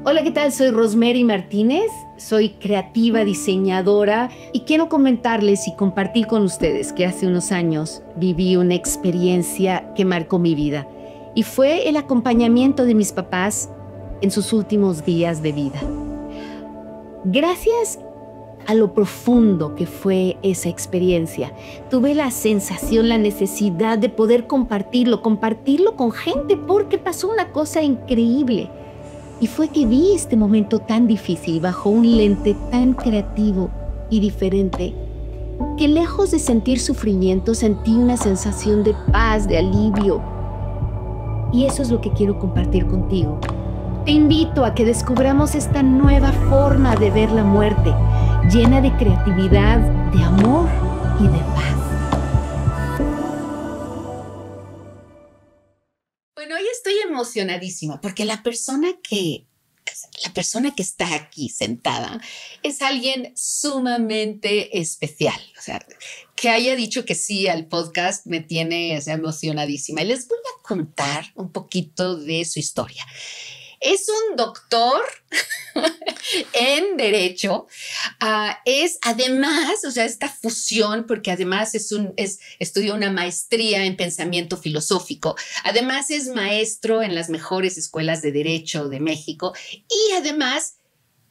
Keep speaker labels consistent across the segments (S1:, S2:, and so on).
S1: Hola, ¿qué tal? Soy Rosemary Martínez, soy creativa, diseñadora y quiero comentarles y compartir con ustedes que hace unos años viví una experiencia que marcó mi vida y fue el acompañamiento de mis papás en sus últimos días de vida. Gracias a lo profundo que fue esa experiencia, tuve la sensación, la necesidad de poder compartirlo con gente porque pasó una cosa increíble. Y fue que vi este momento tan difícil bajo un lente tan creativo y diferente, que lejos de sentir sufrimiento, sentí una sensación de paz, de alivio. Y eso es lo que quiero compartir contigo. Te invito a que descubramos esta nueva forma de ver la muerte, llena de creatividad, de amor y de paz. Bueno, hoy estoy emocionadísima porque la persona que está aquí sentada es alguien sumamente especial. O sea, que haya dicho que sí al podcast me tiene emocionadísima. Y les voy a contar un poquito de su historia. Es un doctor en Derecho. Es además, o sea, esta fusión, porque además estudió una maestría en pensamiento filosófico. Además es maestro en las mejores escuelas de Derecho de México y además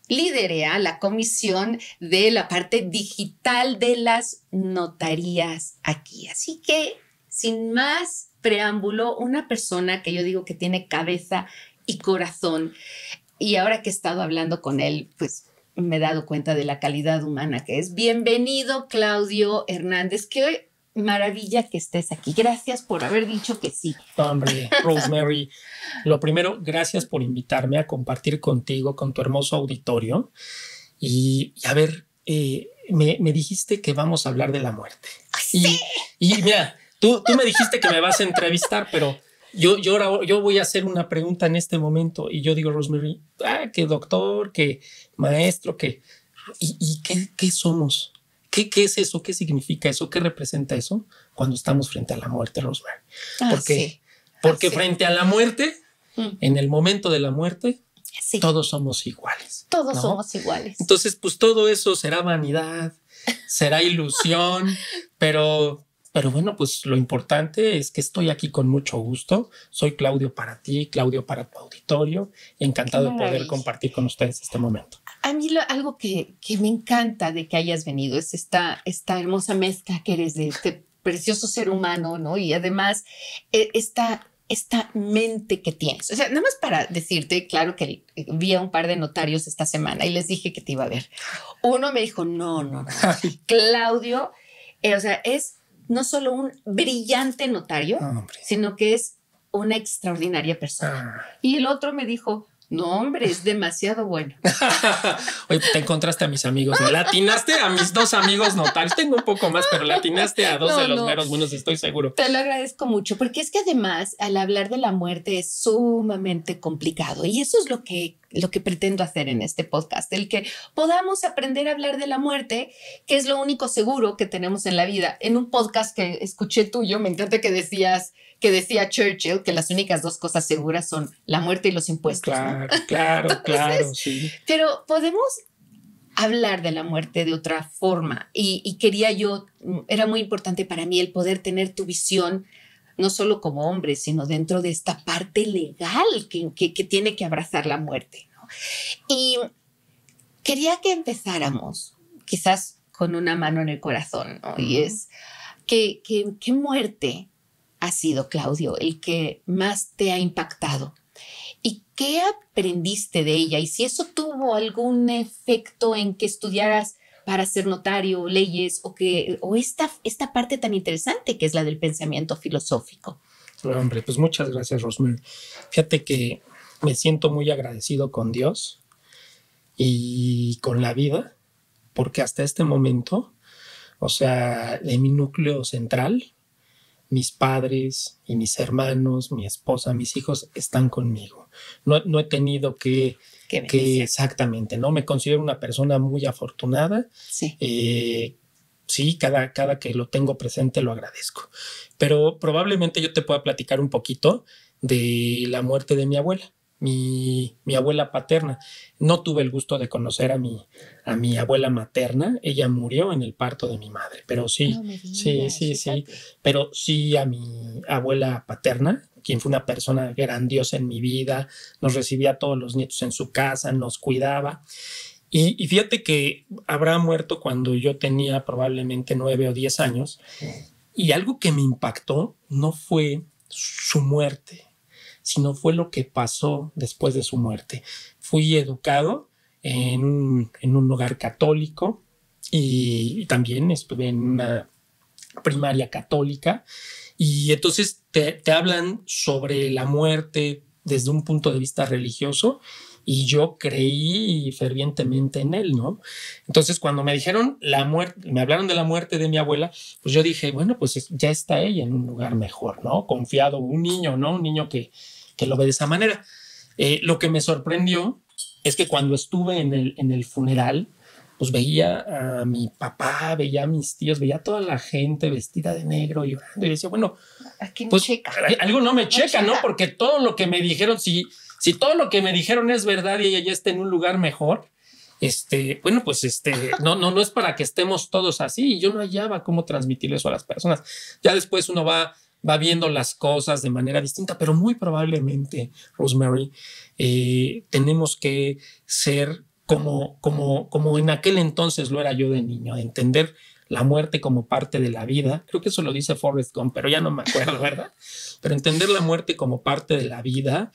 S1: lidera la comisión de la parte digital de las notarías aquí. Así que, sin más preámbulo, una persona que yo digo que tiene cabeza y corazón. Y ahora que he estado hablando con él, pues me he dado cuenta de la calidad humana que es. Bienvenido, Claudio Hernández. Qué maravilla que estés aquí. Gracias por haber dicho que sí.
S2: Hombre, Rosemary, lo primero, gracias por invitarme a compartir contigo, con tu hermoso auditorio. Y a ver, me dijiste que vamos a hablar de la muerte.
S1: ¡Sí!
S2: Y mira, tú me dijiste que me vas a entrevistar, pero yo voy a hacer una pregunta en este momento y yo digo, Rosemary, que doctor, que maestro, ¿y qué somos? ¿Qué es eso? ¿Qué significa eso? ¿Qué representa eso cuando estamos frente a la muerte, Rosemary? Porque frente a la muerte, en el momento de la muerte, todos somos iguales.
S1: Todos somos iguales.
S2: Entonces, pues todo eso será vanidad, será ilusión, pero bueno, pues lo importante es que estoy aquí con mucho gusto. Soy Claudio para ti, Claudio para tu auditorio. Encantado de poder compartir con ustedes este momento.
S1: A mí algo que me encanta de que hayas venido es esta hermosa mezcla que eres de este precioso ser humano, ¿no? Y además esta mente que tienes. O sea, nada más para decirte, claro que vi a un par de notarios esta semana y les dije que te iba a ver. Uno me dijo, no. Claudio, o sea, es no solo un brillante notario, sino que es una extraordinaria persona. Y el otro me dijo, no, hombre, es demasiado bueno.
S2: Oye, te encontraste a mis amigos, ¿no? Latinaste a mis dos amigos notarios. Tengo un poco más, pero latinaste a dos de los meros buenos, estoy seguro.
S1: Te lo agradezco mucho, porque es que además, al hablar de la muerte es sumamente complicado. Y eso es lo que pretendo hacer en este podcast, el que podamos aprender a hablar de la muerte, que es lo único seguro que tenemos en la vida. En un podcast que escuché tuyo, me encanta que decía Churchill que las únicas dos cosas seguras son la muerte y los impuestos.
S2: Claro,
S1: ¿no?
S2: claro, sí.
S1: Pero podemos hablar de la muerte de otra forma y era muy importante para mí el poder tener tu visión, no solo como hombre, sino dentro de esta parte legal que tiene que abrazar la muerte, ¿no? Y quería que empezáramos quizás con una mano en el corazón, ¿no? Y es ¿qué muerte ha sido, Claudio, el que más te ha impactado? ¿Y qué aprendiste de ella? Y si eso tuvo algún efecto en que estudiaras para ser notario, leyes, o esta parte tan interesante que es la del pensamiento filosófico.
S2: Hombre, pues muchas gracias, Rosemary. Fíjate que me siento muy agradecido con Dios y con la vida, porque hasta este momento, o sea, en mi núcleo central, mis padres y mis hermanos, mi esposa, mis hijos están conmigo. No he tenido que exactamente, ¿no? Me considero una persona muy afortunada.
S1: Sí.
S2: Sí, cada que lo tengo presente lo agradezco. Pero probablemente yo te pueda platicar un poquito de la muerte de mi abuela. mi abuela paterna. No tuve el gusto de conocer a mi abuela materna. Ella murió en el parto de mi madre, pero sí,
S1: No me digas,
S2: sí.
S1: fíjate.
S2: Pero sí a mi abuela paterna, quien fue una persona grandiosa en mi vida, nos recibía a todos los nietos en su casa, nos cuidaba. Y fíjate que habrá muerto cuando yo tenía probablemente 9 o 10 años. Y algo que me impactó no fue su muerte, sino fue lo que pasó después de su muerte. Fui educado en un hogar católico y también estuve en una primaria católica. Y entonces te hablan sobre la muerte desde un punto de vista religioso y yo creí fervientemente en él, ¿no? Entonces cuando me dijeron la muerte, me hablaron de la muerte de mi abuela, pues yo dije, bueno, pues ya está ella en un lugar mejor, ¿no? Confiado, un niño, ¿no? Un niño que lo ve de esa manera. Lo que me sorprendió es que cuando estuve en el funeral, pues veía a mi papá, veía a mis tíos, veía a toda la gente vestida de negro llorando y decía, bueno,
S1: Aquí no
S2: pues
S1: checa.
S2: algo no me checa, ¿no?
S1: checa.
S2: Porque todo lo que me dijeron, si todo lo que me dijeron es verdad y ella ya está en un lugar mejor, bueno, pues no es para que estemos todos así. Y yo no hallaba cómo transmitir eso a las personas. Ya después uno va viendo las cosas de manera distinta, pero muy probablemente, Rosemary, tenemos que ser como en aquel entonces lo era yo de niño, entender la muerte como parte de la vida. Creo que eso lo dice Forrest Gump, pero ya no me acuerdo, ¿verdad? Pero entender la muerte como parte de la vida,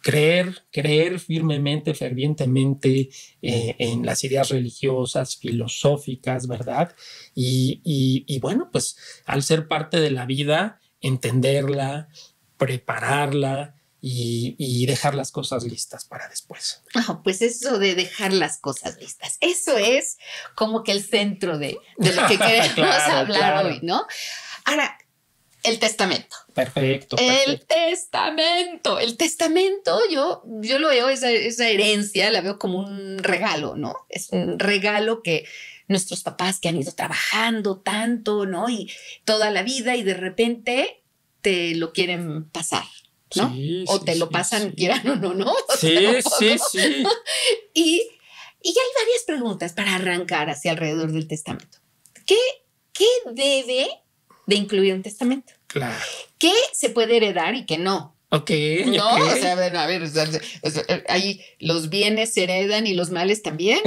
S2: creer firmemente, fervientemente en las ideas religiosas, filosóficas, ¿verdad? Y bueno, pues al ser parte de la vida, entenderla, prepararla, y dejar las cosas listas para después.
S1: Oh, pues eso de dejar las cosas listas, eso es como que el centro de lo que queremos
S2: Claro,
S1: hablar
S2: claro.
S1: hoy, ¿no? Ahora, el testamento.
S2: Perfecto.
S1: El testamento. El testamento, yo lo veo, esa herencia, la veo como un regalo, ¿no? Es un regalo que nuestros papás que han ido trabajando tanto, ¿no? Y toda la vida y de repente te lo quieren pasar, ¿no?
S2: Sí,
S1: o te lo pasan, quieran o no, ¿no?
S2: Sí.
S1: Y ya hay varias preguntas para arrancar hacia alrededor del testamento. ¿Qué debe de incluir un testamento?
S2: Claro.
S1: ¿Qué se puede heredar y qué no?
S2: Ok.
S1: No, o sea, a ver, ahí los bienes se heredan y los males también.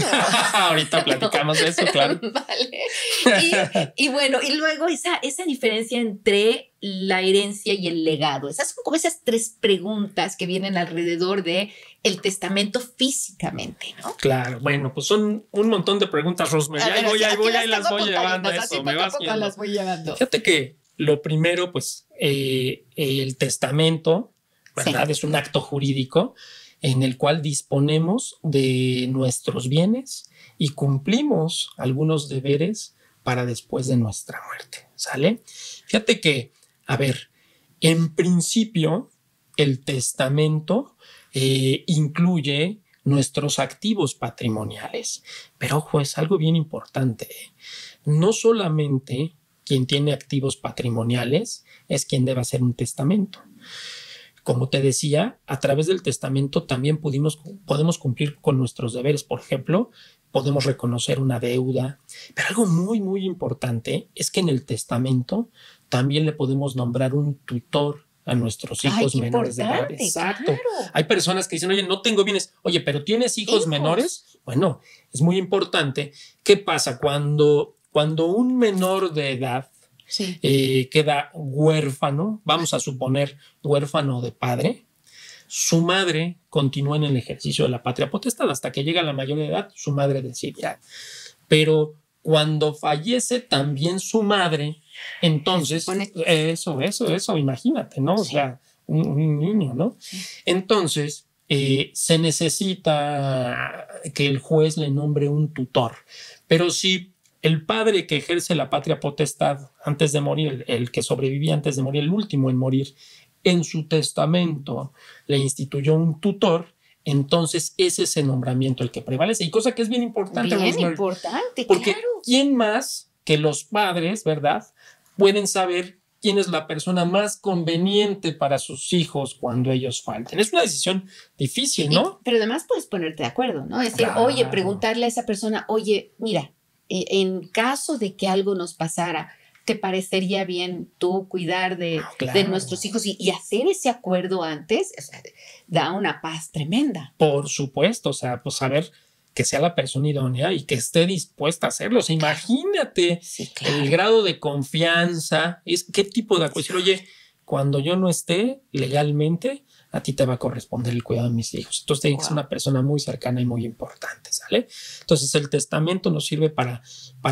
S2: Ahorita platicamos de eso, claro.
S1: Vale. Y bueno, y luego esa diferencia entre la herencia y el legado. Esas son como esas tres preguntas que vienen alrededor de el testamento físicamente, ¿no?
S2: Claro, bueno, pues son un montón de preguntas, Rosemary. Ahí las voy llevando. Eso, me vas guiando.
S1: Las voy llevando.
S2: Fíjate que lo primero, pues, el testamento, ¿verdad? Sí. Es un acto jurídico en el cual disponemos de nuestros bienes y cumplimos algunos deberes para después de nuestra muerte, ¿sale? Fíjate que, a ver, en principio, el testamento incluye nuestros activos patrimoniales, pero ojo, es algo bien importante. No solamente quien tiene activos patrimoniales es quien debe hacer un testamento. Como te decía, a través del testamento también podemos cumplir con nuestros deberes. Por ejemplo, podemos reconocer una deuda, pero algo muy, muy importante es que en el testamento también le podemos nombrar un tutor a nuestros hijos menores de edad. Exacto. Claro. Hay personas que dicen, oye, no tengo bienes. Oye, pero ¿tienes hijos menores? Bueno, es muy importante. ¿Qué pasa cuando un menor de edad queda huérfano, vamos a suponer huérfano de padre, su madre continúa en el ejercicio de la patria potestad hasta que llega a la mayor edad, su madre decide. Pero cuando fallece también su madre, entonces, eso, imagínate, ¿no? Sí. O sea, un niño, ¿no? Sí. Entonces, se necesita que el juez le nombre un tutor. Pero si el padre que ejerce la patria potestad antes de morir, el que sobrevivía antes de morir, el último en morir, en su testamento le instituyó un tutor, entonces ese es el nombramiento el que prevalece. Y cosa que es bien importante.
S1: Bien importante,
S2: porque
S1: claro.
S2: ¿quién más que los padres, verdad, pueden saber quién es la persona más conveniente para sus hijos cuando ellos falten. Es una decisión difícil, ¿no?
S1: Pero además puedes ponerte de acuerdo, ¿no? Es decir,
S2: Claro.
S1: oye, preguntarle a esa persona, oye, mira, en caso de que algo nos pasara, ¿te parecería bien tú cuidar de nuestros hijos y hacer ese acuerdo antes? O sea, da una paz tremenda.
S2: Por supuesto, o sea, pues saber que sea la persona idónea y que esté dispuesta a hacerlo. O sea, imagínate el grado de confianza, qué tipo de acuerdo. Decir, oye, cuando yo no esté legalmente, a ti te va a corresponder el cuidado de mis hijos. Entonces, tiene que ser una persona muy cercana y muy importante, ¿sale? Entonces, el testamento nos sirve para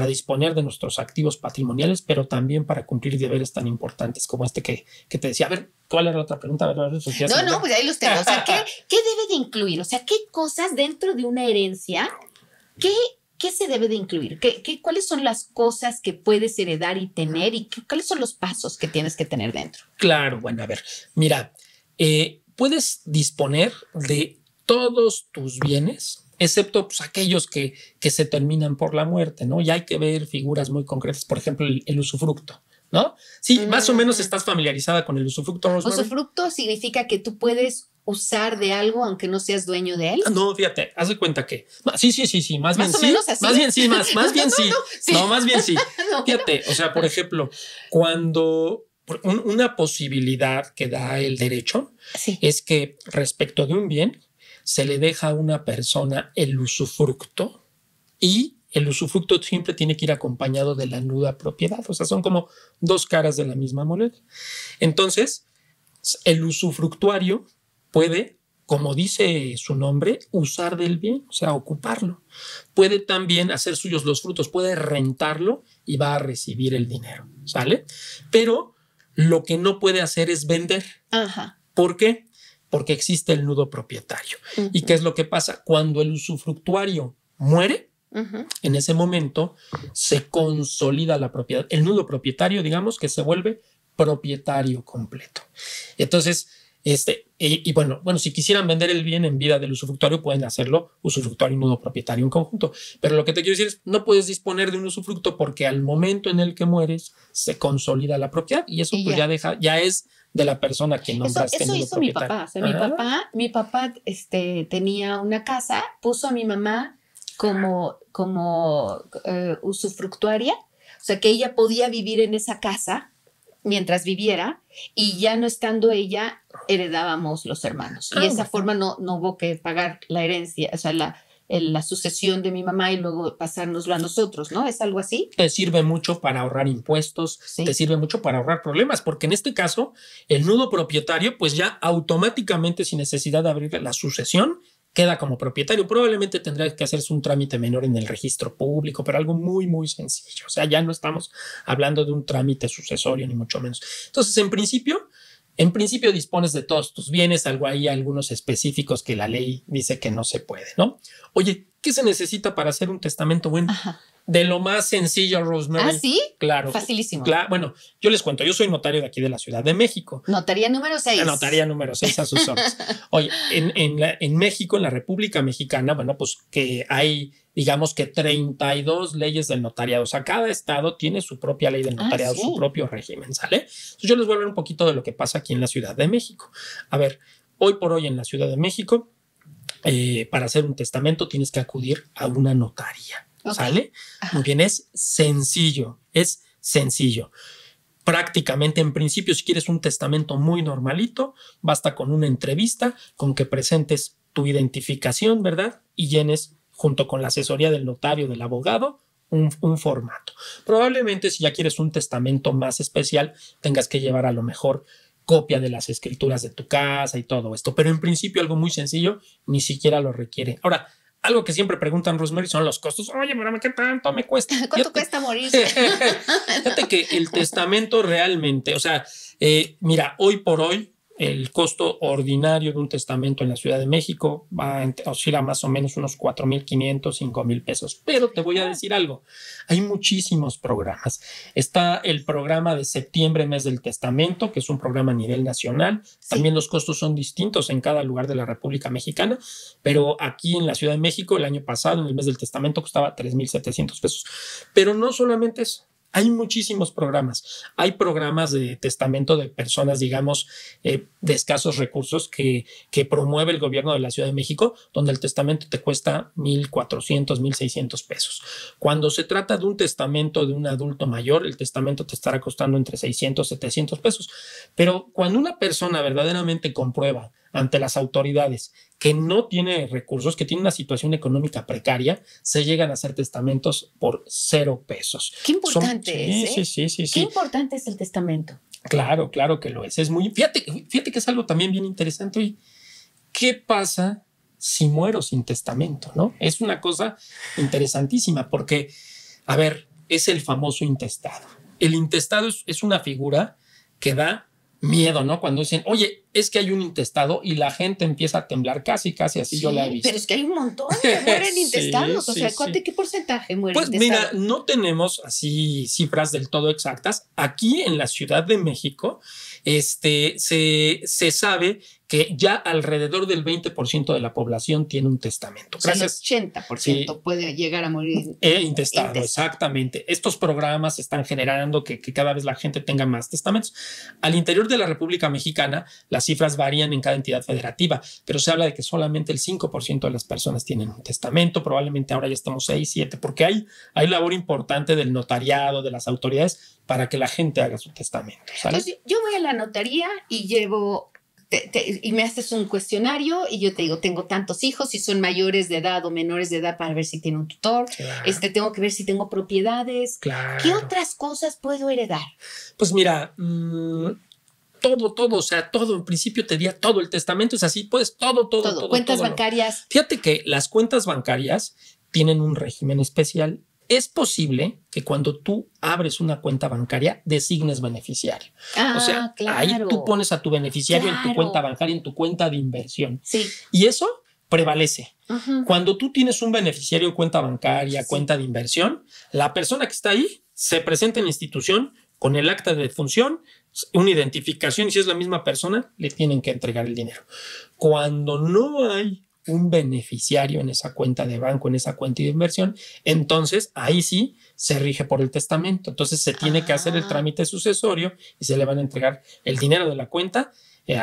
S2: disponer de nuestros activos patrimoniales, pero también para cumplir deberes tan importantes como este que te decía. A ver, ¿cuál era la otra pregunta? A ver,
S1: no, pues ahí los tengo. O sea, ¿qué debe de incluir? O sea, ¿qué cosas dentro de una herencia, qué se debe de incluir? ¿Cuáles son las cosas que puedes heredar y tener? ¿Y cuáles son los pasos que tienes que tener dentro?
S2: Claro, bueno, a ver, mira, puedes disponer de todos tus bienes, excepto pues, aquellos que se terminan por la muerte, ¿no? Ya hay que ver figuras muy concretas, por ejemplo, el usufructo, ¿no? Sí, más o menos estás familiarizada con el usufructo, Rosemary.
S1: Usufructo significa que tú puedes usar de algo aunque no seas dueño de él.
S2: No, fíjate, haz de cuenta que sí, más bien sí. Más bien sí, más bien sí. No, más bien sí. Fíjate, o sea, por ejemplo, cuando una posibilidad que da el derecho es que respecto de un bien se le deja a una persona el usufructo y el usufructo siempre tiene que ir acompañado de la nuda propiedad. O sea, son como dos caras de la misma moneda. Entonces, el usufructuario puede, como dice su nombre, usar del bien, o sea, ocuparlo. Puede también hacer suyos los frutos, puede rentarlo y va a recibir el dinero, ¿sale? Pero lo que no puede hacer es vender.
S1: Ajá.
S2: ¿Por qué? Porque existe el nudo propietario. Uh-huh. ¿Y qué es lo que pasa? Cuando el usufructuario muere, uh-huh, en ese momento se consolida la propiedad. El nudo propietario, digamos, que se vuelve propietario completo. Entonces, bueno, si quisieran vender el bien en vida del usufructuario, pueden hacerlo usufructuario y nudo propietario en conjunto. Pero lo que te quiero decir es, no puedes disponer de un usufructo porque al momento en el que mueres se consolida la propiedad y eso pues ya es de la persona que nombraste.
S1: Eso hizo mi papá. O sea, mi papá tenía una casa, puso a mi mamá como usufructuaria, o sea que ella podía vivir en esa casa mientras viviera y ya no estando ella heredábamos los hermanos y de esa forma no hubo que pagar la herencia, o sea la sucesión de mi mamá y luego pasárnoslo a nosotros, ¿no? ¿Es algo así?
S2: Te sirve mucho para ahorrar impuestos, te sirve mucho para ahorrar problemas, porque en este caso el nudo propietario pues ya automáticamente sin necesidad de abrir la sucesión queda como propietario. Probablemente tendrá que hacerse un trámite menor en el registro público, pero algo muy, muy sencillo. O sea, ya no estamos hablando de un trámite sucesorio, ni mucho menos. Entonces, en principio dispones de todos tus bienes, algo ahí, algunos específicos que la ley dice que no se puede, ¿no? Oye, ¿qué se necesita para hacer un testamento bueno? Ajá. De lo más sencillo, Rosemary.
S1: ¿Ah, sí?
S2: Claro.
S1: Facilísimo.
S2: Bueno, yo les cuento, yo soy notario de aquí de la Ciudad de México.
S1: Notaría número 6.
S2: Notaría número 6 a sus órdenes. Oye, en México, en la República Mexicana, bueno, pues que hay, digamos que 32 leyes del notariado. O sea, cada estado tiene su propia ley del notariado, su propio régimen, ¿sale? Entonces yo les voy a hablar un poquito de lo que pasa aquí en la Ciudad de México. A ver, hoy por hoy en la Ciudad de México, para hacer un testamento tienes que acudir a una notaría. ¿Sale? Muy bien, es sencillo. Prácticamente, en principio, si quieres un testamento muy normalito, basta con una entrevista, con que presentes tu identificación, ¿verdad? Y llenes, junto con la asesoría del notario, del abogado, un formato. Probablemente, si ya quieres un testamento más especial, tengas que llevar a lo mejor copia de las escrituras de tu casa y todo esto. Pero en principio, algo muy sencillo, ni siquiera lo requiere. Ahora, algo que siempre preguntan, Rosemary, son los costos. Oye, pero ¿qué tanto me cuesta?
S1: ¿Cuánto cuesta morirse?
S2: Fíjate que el testamento realmente, o sea, mira, hoy por hoy, el costo ordinario de un testamento en la Ciudad de México oscila más o menos unos 4,500, 5,000 pesos. Pero te voy a decir algo, hay muchísimos programas. Está el programa de septiembre, mes del testamento, que es un programa a nivel nacional. También los costos son distintos en cada lugar de la República Mexicana, pero aquí en la Ciudad de México, el año pasado, en el mes del testamento, costaba 3,700 pesos. Pero no solamente eso. Hay muchísimos programas. Hay programas de testamento de personas, digamos, de escasos recursos que promueve el gobierno de la Ciudad de México, donde el testamento te cuesta 1,400, 1,600 pesos. Cuando se trata de un testamento de un adulto mayor, el testamento te estará costando entre 600, 700 pesos. Pero cuando una persona verdaderamente comprueba ante las autoridades que no tiene recursos, que tiene una situación económica precaria, se llegan a hacer testamentos por 0 pesos.
S1: Qué importante es, ¿eh?
S2: Sí.
S1: Qué importante es el testamento.
S2: Claro que lo es. Es muy, fíjate que es algo también bien interesante. Oye, ¿qué pasa si muero sin testamento? ¿No? Es una cosa interesantísima porque, a ver, es el famoso intestado. El intestado es una figura que da miedo, ¿no? Cuando dicen, oye, es que hay un intestado y la gente empieza a temblar casi así
S1: Sí,
S2: yo la he visto.
S1: pero es que hay un montón que mueren intestados.
S2: Sí,
S1: O sea,
S2: sí.
S1: ¿qué porcentaje mueren
S2: Pues
S1: intestados?
S2: mira, no tenemos así cifras del todo exactas. Aquí en la Ciudad de México, se sabe que ya alrededor del 20% de la población tiene un testamento.
S1: O sea, el
S2: Gracias.
S1: 80%
S2: Sí.
S1: puede llegar a morir.
S2: Intestado, exactamente. Estos programas están generando que cada vez la gente tenga más testamentos. Al interior de la República Mexicana, las cifras varían en cada entidad federativa, pero se habla de que solamente el 5% de las personas tienen un testamento. Probablemente ahora ya estamos 6, 7, porque hay labor importante del notariado, de las autoridades, para que la gente haga su testamento. ¿Sale?
S1: Entonces, yo voy a la notaría y llevo... y me haces un cuestionario y yo te digo, tengo tantos hijos, si son mayores de edad o menores de edad para ver si tiene un tutor.
S2: Claro.
S1: Tengo que ver si tengo propiedades.
S2: Claro.
S1: ¿Qué otras cosas puedo heredar?
S2: Pues mira, todo, o sea, todo, en principio te diría todo, el testamento es así, pues todo.
S1: Cuentas
S2: todo.
S1: bancarias.
S2: Fíjate que las cuentas bancarias tienen un régimen especial. Es posible que cuando tú abres una cuenta bancaria designes beneficiario. O sea,
S1: claro.
S2: ahí tú pones a tu beneficiario en tu
S1: Claro.
S2: cuenta bancaria, en tu cuenta de inversión.
S1: Sí.
S2: Y eso prevalece.
S1: Ujú.
S2: Cuando tú tienes un beneficiario, cuenta bancaria,
S1: Sí.
S2: cuenta de inversión, la persona que está ahí se presenta en la institución con el acta de defunción, una identificación, y si es la misma persona, le tienen que entregar el dinero. Cuando no hay un beneficiario en esa cuenta de banco, en esa cuenta de inversión, entonces ahí sí se rige por el testamento. Entonces se tiene que hacer el trámite sucesorio y se le van a entregar el dinero de la cuenta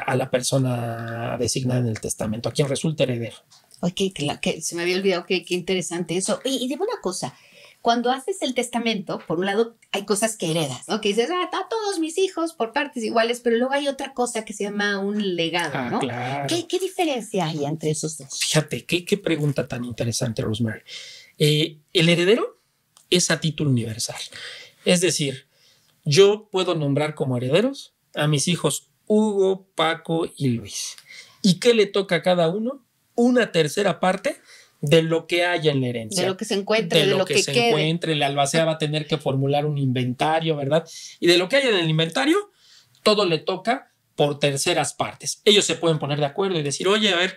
S2: a la persona designada en el testamento, a quien resulte heredero.
S1: Ok, que se me había olvidado, qué interesante eso. Y dime una cosa, cuando haces el testamento, por un lado hay cosas que heredas, ¿no? Que dices, a todos mis hijos por partes iguales, pero luego hay otra cosa que se llama un legado, ¿no?
S2: Claro.
S1: ¿Qué diferencia hay entre esos dos?
S2: Fíjate, qué pregunta tan interesante, Rosemary. El heredero es a título universal. Es decir, yo puedo nombrar como herederos a mis hijos Hugo, Paco y Luis. ¿Y qué le toca a cada uno? Una tercera parte de lo que haya en la herencia.
S1: De lo que se encuentre, de lo que
S2: se
S1: quede.
S2: encuentre. El albacea va a tener que formular un inventario, ¿verdad? Y de lo que haya en el inventario, todo le toca por terceras partes. Ellos se pueden poner de acuerdo y decir, oye, a ver,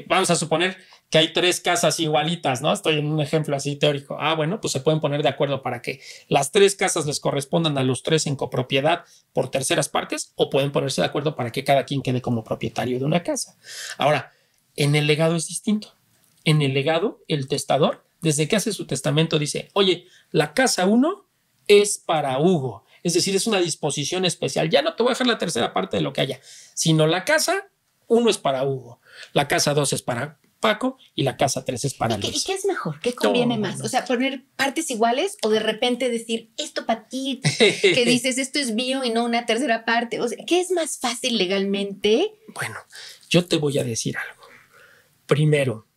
S2: vamos a suponer que hay 3 casas igualitas, ¿no? Estoy en un ejemplo así teórico. Bueno, pues se pueden poner de acuerdo para que las 3 casas les correspondan a los 3 en copropiedad por terceras partes, o pueden ponerse de acuerdo para que cada quien quede como propietario de una casa. Ahora, en el legado es distinto. En el legado, el testador, desde que hace su testamento, dice, oye, la casa 1 es para Hugo. Es decir, es una disposición especial. Ya no te voy a dejar la tercera parte de lo que haya, sino la casa 1 es para Hugo, la casa 2 es para Paco y la casa 3 es para Luis.
S1: ¿Y qué es mejor? ¿Qué conviene más? O sea, poner partes iguales o de repente decir esto para ti, que dices esto es mío y no una tercera parte. O sea, ¿qué es más fácil legalmente?
S2: Bueno, yo te voy a decir algo. Primero,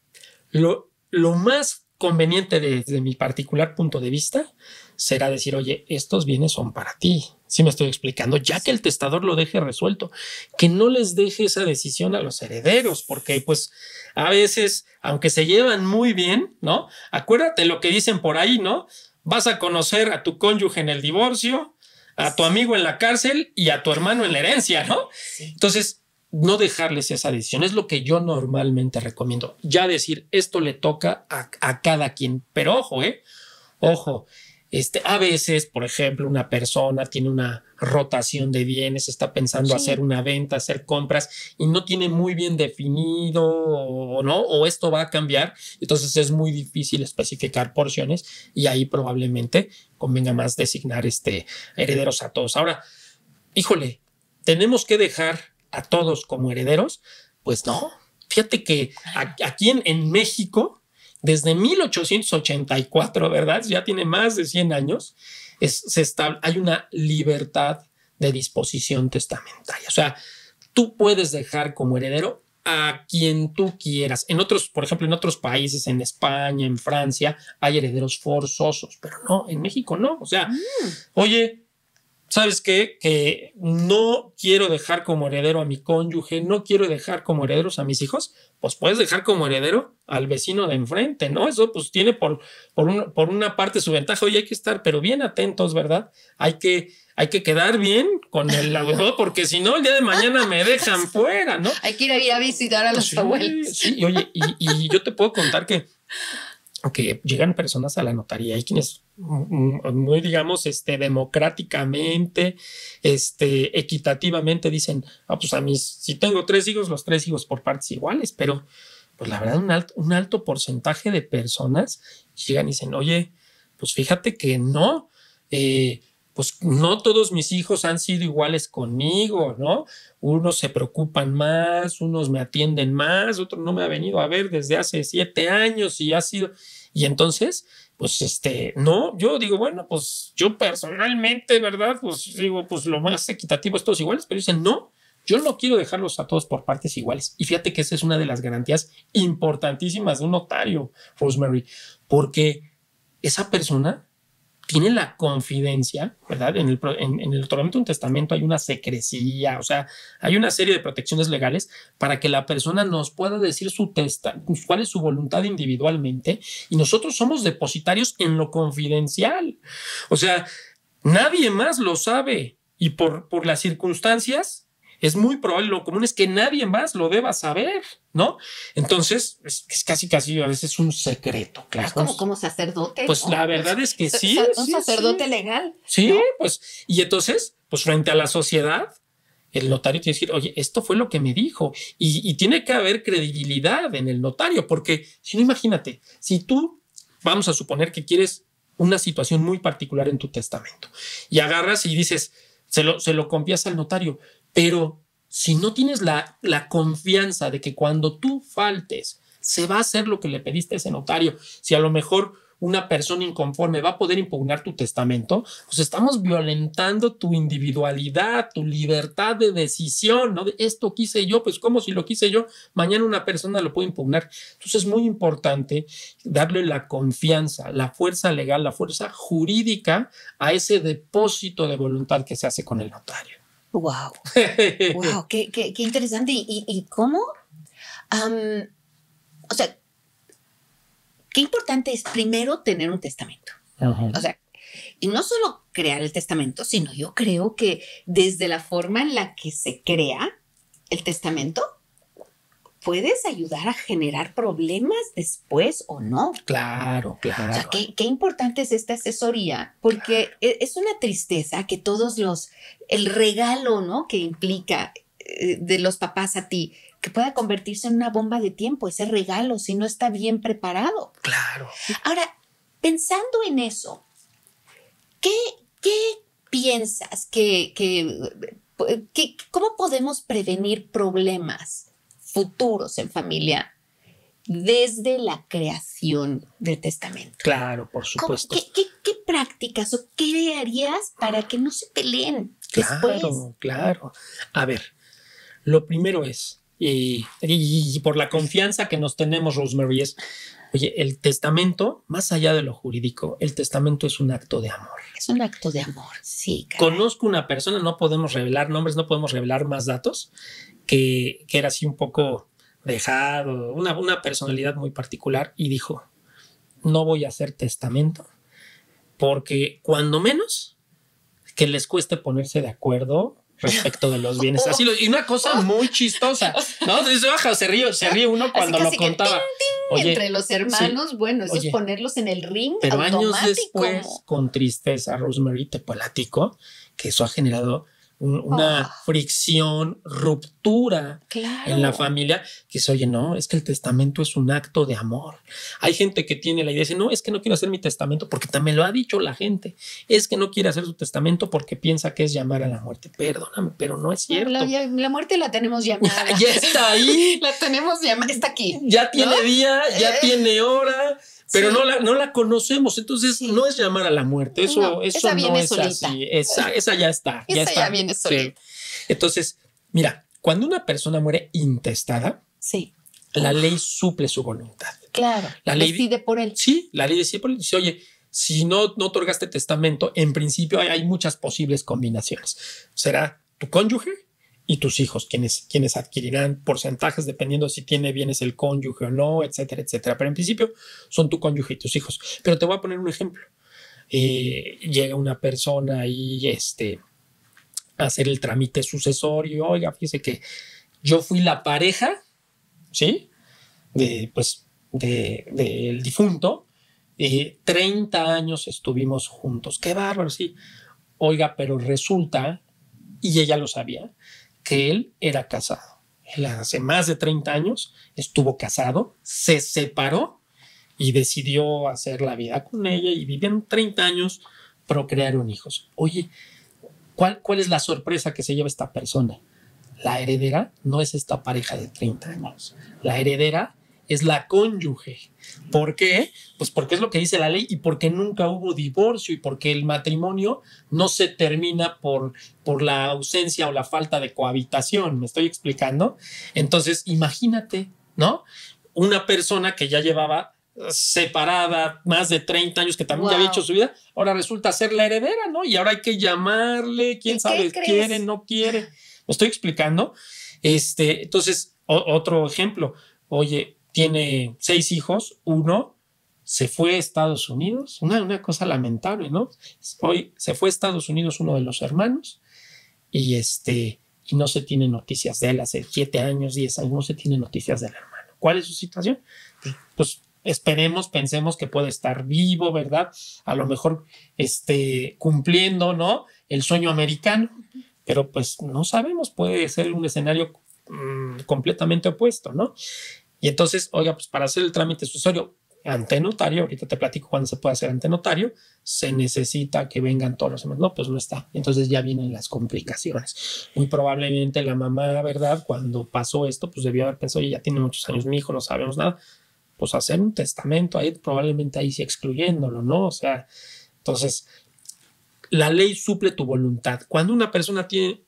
S2: lo más conveniente desde mi particular punto de vista será decir, oye, estos bienes son para ti. ¿Sí me estoy explicando? Ya que el testador lo deje resuelto, que no les deje esa decisión a los herederos, porque pues a veces, aunque se llevan muy bien, ¿no? Acuérdate lo que dicen por ahí, ¿no? Vas a conocer a tu cónyuge en el divorcio, a tu amigo en la cárcel y a tu hermano en la herencia, ¿no?
S1: Sí.
S2: Entonces, no dejarles esa decisión es lo que yo normalmente recomiendo. Ya decir, esto le toca a cada quien. Pero ojo, A veces, por ejemplo, una persona tiene una rotación de bienes, está pensando hacer una venta, hacer compras y no tiene muy bien definido o no, o esto va a cambiar. Entonces es muy difícil especificar porciones y ahí probablemente convenga más designar herederos a todos. Ahora, híjole, ¿tenemos que dejar a todos como herederos? Pues no. Fíjate que aquí en México, desde 1884, ¿verdad? Ya tiene más de 100 años, hay una libertad de disposición testamentaria. O sea, tú puedes dejar como heredero a quien tú quieras. Por ejemplo, en otros países, en España, en Francia, hay herederos forzosos, pero no, en México no. O sea, oye, ¿sabes qué? Que no quiero dejar como heredero a mi cónyuge, no quiero dejar como herederos a mis hijos, pues puedes dejar como heredero al vecino de enfrente, ¿no? Eso pues tiene por una parte su ventaja. Oye, hay que estar, pero bien atentos, ¿verdad? Hay que quedar bien con el abuelo, porque si no, el día de mañana me dejan fuera, ¿no?
S1: Hay que ir a visitar a los abuelos.
S2: Sí, oye, y yo te puedo contar que llegan personas a la notaría y quienes muy, digamos, democráticamente, equitativamente dicen, pues si tengo 3 hijos, los 3 hijos por partes iguales, pero pues la verdad un alto porcentaje de personas llegan y dicen, oye, pues fíjate que no, pues no todos mis hijos han sido iguales conmigo, ¿no? Unos se preocupan más, unos me atienden más, otro no me ha venido a ver desde hace 7 años y ha sido... Y entonces, pues no, yo digo, bueno, pues yo personalmente, ¿verdad? Pues digo, pues lo más equitativo es todos iguales, pero dicen, no, yo no quiero dejarlos a todos por partes iguales. Y fíjate que esa es una de las garantías importantísimas de un notario, Rosemary, porque esa persona tiene la confidencia, ¿verdad? En el otorgamiento de un testamento hay una secrecía, o sea, hay una serie de protecciones legales para que la persona nos pueda decir cuál es su voluntad individualmente y nosotros somos depositarios en lo confidencial. O sea, nadie más lo sabe y por las circunstancias es muy probable, lo común es que nadie más lo deba saber, ¿no? Entonces, es casi a veces un secreto, claro.
S1: Es como sacerdote.
S2: Pues ¿no? La verdad es que sí.
S1: Un sacerdote legal.
S2: Sí,
S1: ¿no?
S2: Pues, y entonces, pues frente a la sociedad, el notario tiene que decir, oye, esto fue lo que me dijo. Y tiene que haber credibilidad en el notario, porque si no, imagínate, si tú, vamos a suponer que quieres una situación muy particular en tu testamento y agarras y dices, se lo confías al notario, pero si no tienes la confianza de que cuando tú faltes se va a hacer lo que le pediste a ese notario, si a lo mejor una persona inconforme va a poder impugnar tu testamento, pues estamos violentando tu individualidad, tu libertad de decisión, ¿no? De esto quise yo, pues como si lo quise yo, mañana una persona lo puede impugnar. Entonces es muy importante darle la confianza, la fuerza legal, la fuerza jurídica a ese depósito de voluntad que se hace con el notario.
S1: Wow, wow, qué interesante. ¿Y cómo? O sea, qué importante es primero tener un testamento.
S2: Uh-huh.
S1: O sea, y no solo crear el testamento, sino yo creo que desde la forma en la que se crea el testamento, puedes ayudar a generar problemas después o no.
S2: Claro.
S1: O sea, qué importante es esta asesoría, porque es una tristeza que el regalo, ¿no? Que implica de los papás a ti, que pueda convertirse en una bomba de tiempo, ese regalo, si no está bien preparado.
S2: Claro.
S1: Ahora, pensando en eso, ¿qué piensas cómo podemos prevenir problemas futuros en familia desde la creación del testamento?
S2: Claro, por supuesto.
S1: ¿Qué prácticas o qué harías para que no se peleen después?
S2: Claro. A ver, lo primero es, y por la confianza que nos tenemos, Rosemary, oye, el testamento, más allá de lo jurídico, el testamento es un acto de amor.
S1: Es un acto de amor, sí. Caray.
S2: Conozco una persona, no podemos revelar nombres, no podemos revelar más datos, que era así un poco dejado, una personalidad muy particular, y dijo, no voy a hacer testamento porque cuando menos que les cueste ponerse de acuerdo respecto de los bienes. Así y una cosa muy chistosa, ¿no? Se ríe uno cuando lo contaba. Oye,
S1: entre los hermanos,
S2: sí,
S1: bueno, eso
S2: oye,
S1: es ponerlos en el ring
S2: pero años
S1: automático.
S2: después, con tristeza, Rosemary, te platico que eso ha generado
S1: Oh,
S2: una fricción, ruptura en la
S1: claro.
S2: familia, que se oye, no, es que el testamento es un acto de amor. Hay gente que tiene la idea, dice, no, es que no quiero hacer mi testamento, porque también lo ha dicho la gente, es que no quiere hacer su testamento porque piensa que es llamar a la muerte. Perdóname, pero no es cierto.
S1: La muerte la tenemos llamada.
S2: Ya está ahí.
S1: La tenemos llamada, está aquí.
S2: Ya tiene, ¿no?, día, ya tiene hora, pero
S1: sí,
S2: no la conocemos. Entonces, sí, no es llamar a la muerte. Eso no, eso no es solita. Así. Esa ya está.
S1: Esa
S2: ya
S1: viene solita.
S2: Sí. Entonces, mira, cuando una persona muere intestada,
S1: sí,
S2: la ley suple su voluntad.
S1: Claro,
S2: la ley
S1: decide por él.
S2: Sí, la ley decide por él. Dice, oye, si no otorgaste testamento, en principio hay muchas posibles combinaciones. Será tu cónyuge y tus hijos, quienes adquirirán porcentajes dependiendo si tiene bienes el cónyuge o no, etcétera, etcétera. Pero en principio son tu cónyuge y tus hijos. Pero te voy a poner un ejemplo. Llega una persona y a hacer el trámite sucesorio. Oiga, fíjese que yo fui la pareja, ¿sí? Del difunto. 30 años estuvimos juntos. Qué bárbaro, sí. Oiga, pero resulta, y ella lo sabía, que él era casado. Él hace más de 30 años estuvo casado, se separó y decidió hacer la vida con ella y vivieron 30 años, procrearon hijos. Oye, ¿cuál es la sorpresa que se lleva esta persona? La heredera no es esta pareja de 30 años. La heredera es la cónyuge. ¿Por qué? Pues porque es lo que dice la ley y porque nunca hubo divorcio y porque el matrimonio no se termina por la ausencia o la falta de cohabitación. ¿Me estoy explicando? Entonces, imagínate, ¿no? Una persona que ya llevaba separada más de 30 años, que también ya había hecho su vida, ahora resulta ser la heredera, ¿no? Y ahora hay que llamarle, quién sabe, quiere, no quiere. ¿Me estoy explicando? Entonces, otro ejemplo. Oye, tiene 6 hijos, uno se fue a Estados Unidos, una cosa lamentable, ¿no? Hoy se fue a Estados Unidos uno de los hermanos y no se tiene noticias de él. Hace 7 años, 10 años, no se tiene noticias del hermano. ¿Cuál es su situación? Pues pensemos que puede estar vivo, ¿verdad? A lo mejor cumpliendo, ¿no?, el sueño americano, pero pues no sabemos, puede ser un escenario completamente opuesto, ¿no? Y entonces, oiga, pues para hacer el trámite sucesorio ante notario, ahorita te platico cuándo se puede hacer ante notario, se necesita que vengan todos los demás. No, pues no está. Entonces ya vienen las complicaciones. Muy probablemente la mamá, ¿verdad?, cuando pasó esto, pues debió haber pensado, oye, ya tiene muchos años mi hijo, no sabemos nada. Pues hacer un testamento ahí, probablemente ahí sí excluyéndolo, ¿no? O sea, entonces, la ley suple tu voluntad. Cuando una persona tiene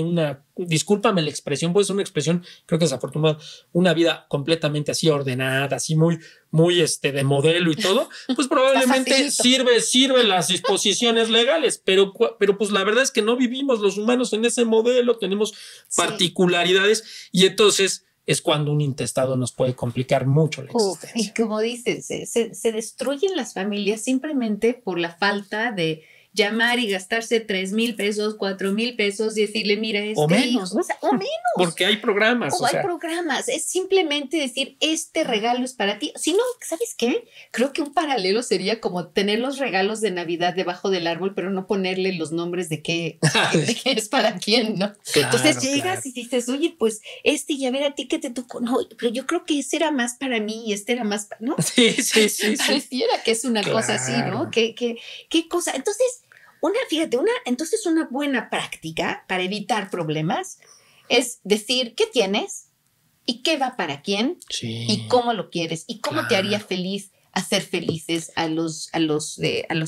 S2: una, discúlpame la expresión, puede ser una expresión, creo que desafortunada, una vida completamente así ordenada, así muy de modelo y todo, pues probablemente sirve las disposiciones legales, pero pues la verdad es que no vivimos los humanos en ese modelo, tenemos particularidades y entonces es cuando un intestado nos puede complicar mucho la existencia.
S1: Y como dices, se destruyen las familias simplemente por la falta de llamar y gastarse 3,000 pesos, 4,000 pesos y decirle, mira,
S2: o menos,
S1: hijo, o menos.
S2: Porque hay programas.
S1: Hay programas. Es simplemente decir, este regalo es para ti. Si no, ¿sabes qué? Creo que un paralelo sería como tener los regalos de Navidad debajo del árbol, pero no ponerle los nombres de qué es para quién, ¿no?
S2: Claro,
S1: entonces llegas y dices, oye, pues y a ver a ti qué te tocó. No, pero yo creo que ese era más para mí y este era más para, ¿no?
S2: Sí.
S1: Pareciera que es una cosa así, ¿no? ¿Qué cosa? Entonces, entonces una buena práctica para evitar problemas es decir qué tienes y qué va para quién y cómo lo quieres y cómo te haría feliz hacer felices a los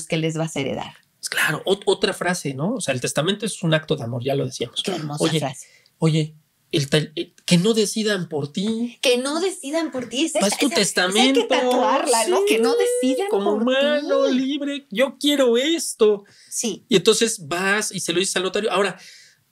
S1: que les vas a heredar.
S2: Claro, otra frase, ¿no? O sea, el testamento es un acto de amor, ya lo decíamos.
S1: Qué hermosa frase.
S2: Oye, que no decidan por ti.
S1: Que no decidan por ti.
S2: Es tu testamento.
S1: Hay que tatuarla, ¿no? Que no decidan por ti.
S2: Como humano libre, yo quiero esto.
S1: Sí.
S2: Y entonces vas y se lo dices al notario. Ahora,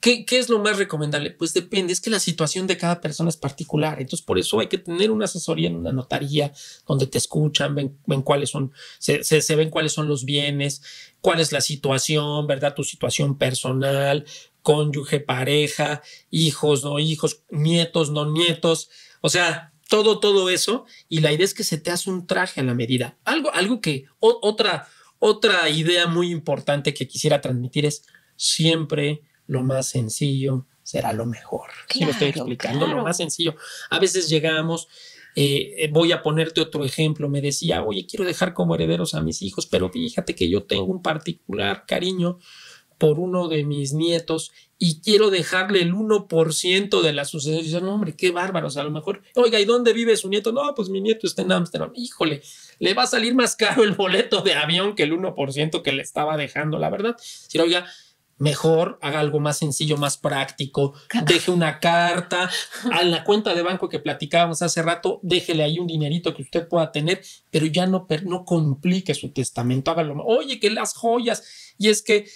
S2: ¿qué es lo más recomendable? Pues depende, es que la situación de cada persona es particular. Entonces, por eso hay que tener una asesoría en una notaría donde te escuchan, ven cuáles son, se ven cuáles son los bienes, cuál es la situación, ¿verdad? Tu situación personal, cónyuge, pareja, hijos, no hijos, nietos, no nietos. O sea, todo eso, y la idea es que se te hace un traje a la medida. Algo que otra idea muy importante que quisiera transmitir es siempre lo más sencillo será lo mejor. ¿Sí me estoy explicando? Lo más sencillo. A veces llegamos, voy a ponerte otro ejemplo, me decía, oye, quiero dejar como herederos a mis hijos, pero fíjate que yo tengo un particular cariño por uno de mis nietos y quiero dejarle el 1% de la sucesión. Y dicen, no, hombre, qué bárbaros. A lo mejor, oiga, ¿y dónde vive su nieto? No, pues mi nieto está en Ámsterdam. Híjole, le va a salir más caro el boleto de avión que el 1% que le estaba dejando, la verdad. Si, oiga, mejor haga algo más sencillo, más práctico, deje una carta a la cuenta de banco que platicábamos hace rato, déjele ahí un dinerito que usted pueda tener, pero ya no complique su testamento, hágalo. Oye, que las joyas, y es que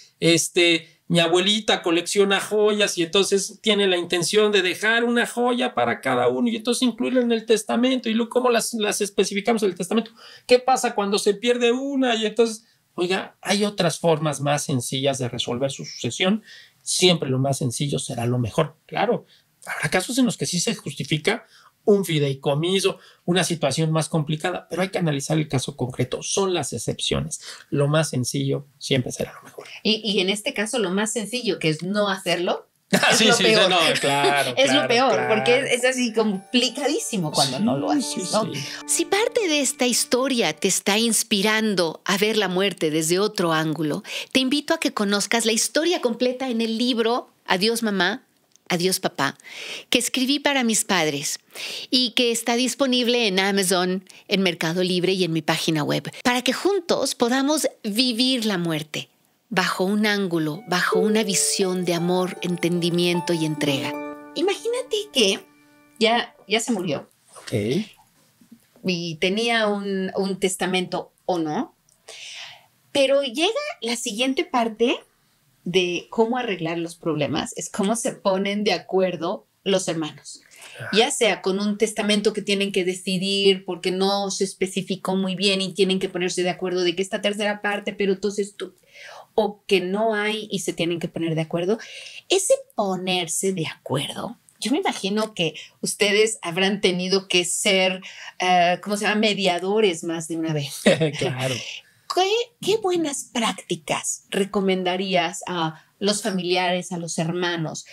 S2: mi abuelita colecciona joyas y entonces tiene la intención de dejar una joya para cada uno y entonces incluirla en el testamento. Y luego, ¿cómo las especificamos en el testamento? ¿Qué pasa cuando se pierde una? Y entonces, oiga, hay otras formas más sencillas de resolver su sucesión. Siempre lo más sencillo será lo mejor. Claro, habrá casos en los que sí se justifica un fideicomiso, una situación más complicada, pero hay que analizar el caso concreto. Son las excepciones. Lo más sencillo siempre será lo mejor.
S1: Y en este caso, lo más sencillo, que es no hacerlo, es lo peor.
S2: No, claro,
S1: es lo peor, porque es así complicadísimo cuando no lo haces, ¿no?
S3: Si parte de esta historia te está inspirando a ver la muerte desde otro ángulo, te invito a que conozcas la historia completa en el libro Adiós mamá, adiós papá, que escribí para mis padres y que está disponible en Amazon, en Mercado Libre y en mi página web, para que juntos podamos vivir la muerte bajo un ángulo, bajo una visión de amor, entendimiento y entrega.
S1: Imagínate que ya se murió.
S2: Ok.
S1: Y tenía un testamento o no, pero llega la siguiente parte de cómo arreglar los problemas, es cómo se ponen de acuerdo los hermanos, ya sea con un testamento que tienen que decidir porque no se especificó muy bien y tienen que ponerse de acuerdo de que esta tercera parte, pero entonces tú, o que no hay y se tienen que poner de acuerdo. Ese ponerse de acuerdo, yo me imagino que ustedes habrán tenido que ser, ¿cómo se llama? Mediadores más de una vez.
S2: Claro.
S1: ¿Qué buenas prácticas recomendarías a los familiares, a los hermanos,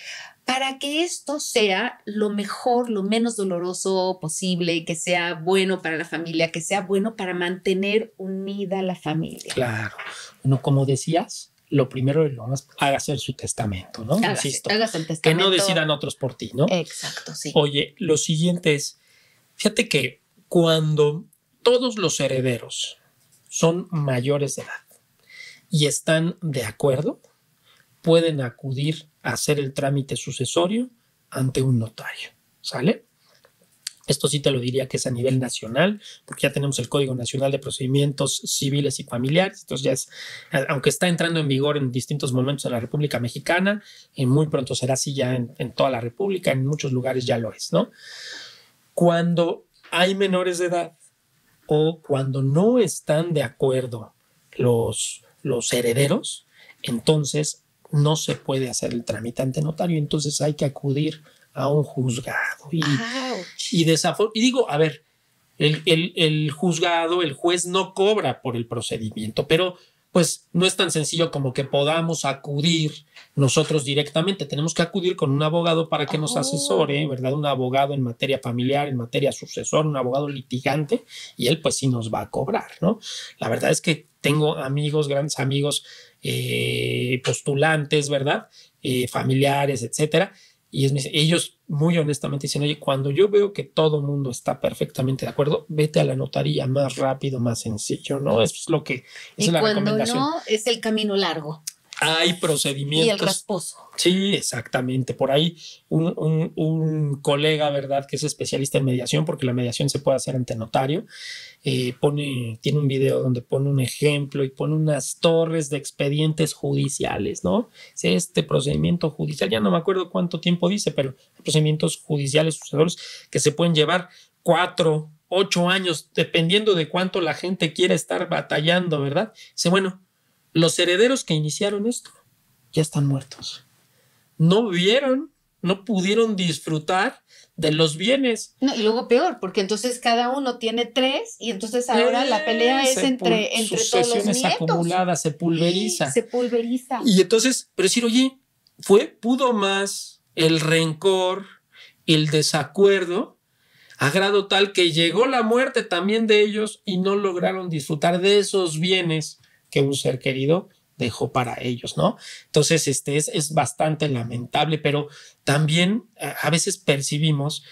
S1: para que esto sea lo mejor, lo menos doloroso posible, que sea bueno para la familia, que sea bueno para mantener unida la familia?
S2: Claro. Bueno, como decías, lo primero es hacer su testamento, ¿no? Insisto,
S1: hágase el testamento.
S2: Que no decidan otros por ti, ¿no?
S1: Exacto, sí.
S2: Oye, lo siguiente es, fíjate que cuando todos los herederos son mayores de edad y están de acuerdo, pueden acudir a hacer el trámite sucesorio ante un notario, ¿sale? Esto sí te lo diría que es a nivel nacional, porque ya tenemos el Código Nacional de Procedimientos Civiles y Familiares, entonces ya es, aunque está entrando en vigor en distintos momentos en la República Mexicana, y muy pronto será así ya en toda la República, en muchos lugares ya lo es, ¿no? Cuando hay menores de edad o cuando no están de acuerdo los herederos, entonces no se puede hacer el trámite ante notario, entonces hay que acudir a un juzgado. Y digo, a ver, el juzgado, el juez no cobra por el procedimiento, pero pues no es tan sencillo como que podamos acudir nosotros directamente. Tenemos que acudir con un abogado para que nos asesore, ¿verdad? Un abogado en materia familiar, en materia sucesor, un abogado litigante, y él pues sí nos va a cobrar, ¿no? La verdad es que tengo amigos, grandes amigos, postulantes, ¿verdad? Familiares, etcétera. Y ellos muy honestamente dicen, oye, cuando yo veo que todo el mundo está perfectamente de acuerdo, vete a la notaría, más rápido, más sencillo, ¿no? Eso es lo que es la recomendación.
S1: Y cuando no, es el camino largo.
S2: Hay procedimientos.
S1: Y el rasposo.
S2: Sí, exactamente. Por ahí un colega, ¿verdad?, que es especialista en mediación, porque la mediación se puede hacer ante notario, tiene un video donde pone un ejemplo y pone unas torres de expedientes judiciales, ¿no? Este procedimiento judicial, ya no me acuerdo cuánto tiempo dice, pero procedimientos judiciales sucesores que se pueden llevar 4, 8 años, dependiendo de cuánto la gente quiera estar batallando, ¿verdad? Dice, bueno, los herederos que iniciaron esto ya están muertos. No vieron no pudieron disfrutar de los bienes.
S3: No, y luego peor, porque entonces cada uno tiene 3 y entonces ahora la pelea es entre todos los nietos.
S2: Acumuladas, se pulveriza.
S3: Sí, se pulveriza.
S2: Y entonces, pero decir, oye, pudo más el rencor, el desacuerdo, a grado tal que llegó la muerte también de ellos y no lograron disfrutar de esos bienes que un ser querido dejó para ellos, ¿no? Entonces, es bastante lamentable, pero también a veces percibimos,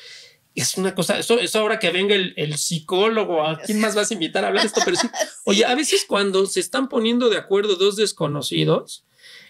S2: es una cosa, eso ahora que venga el psicólogo, ¿a quién más vas a invitar a hablar de esto? Pero sí, oye, a veces cuando se están poniendo de acuerdo dos desconocidos,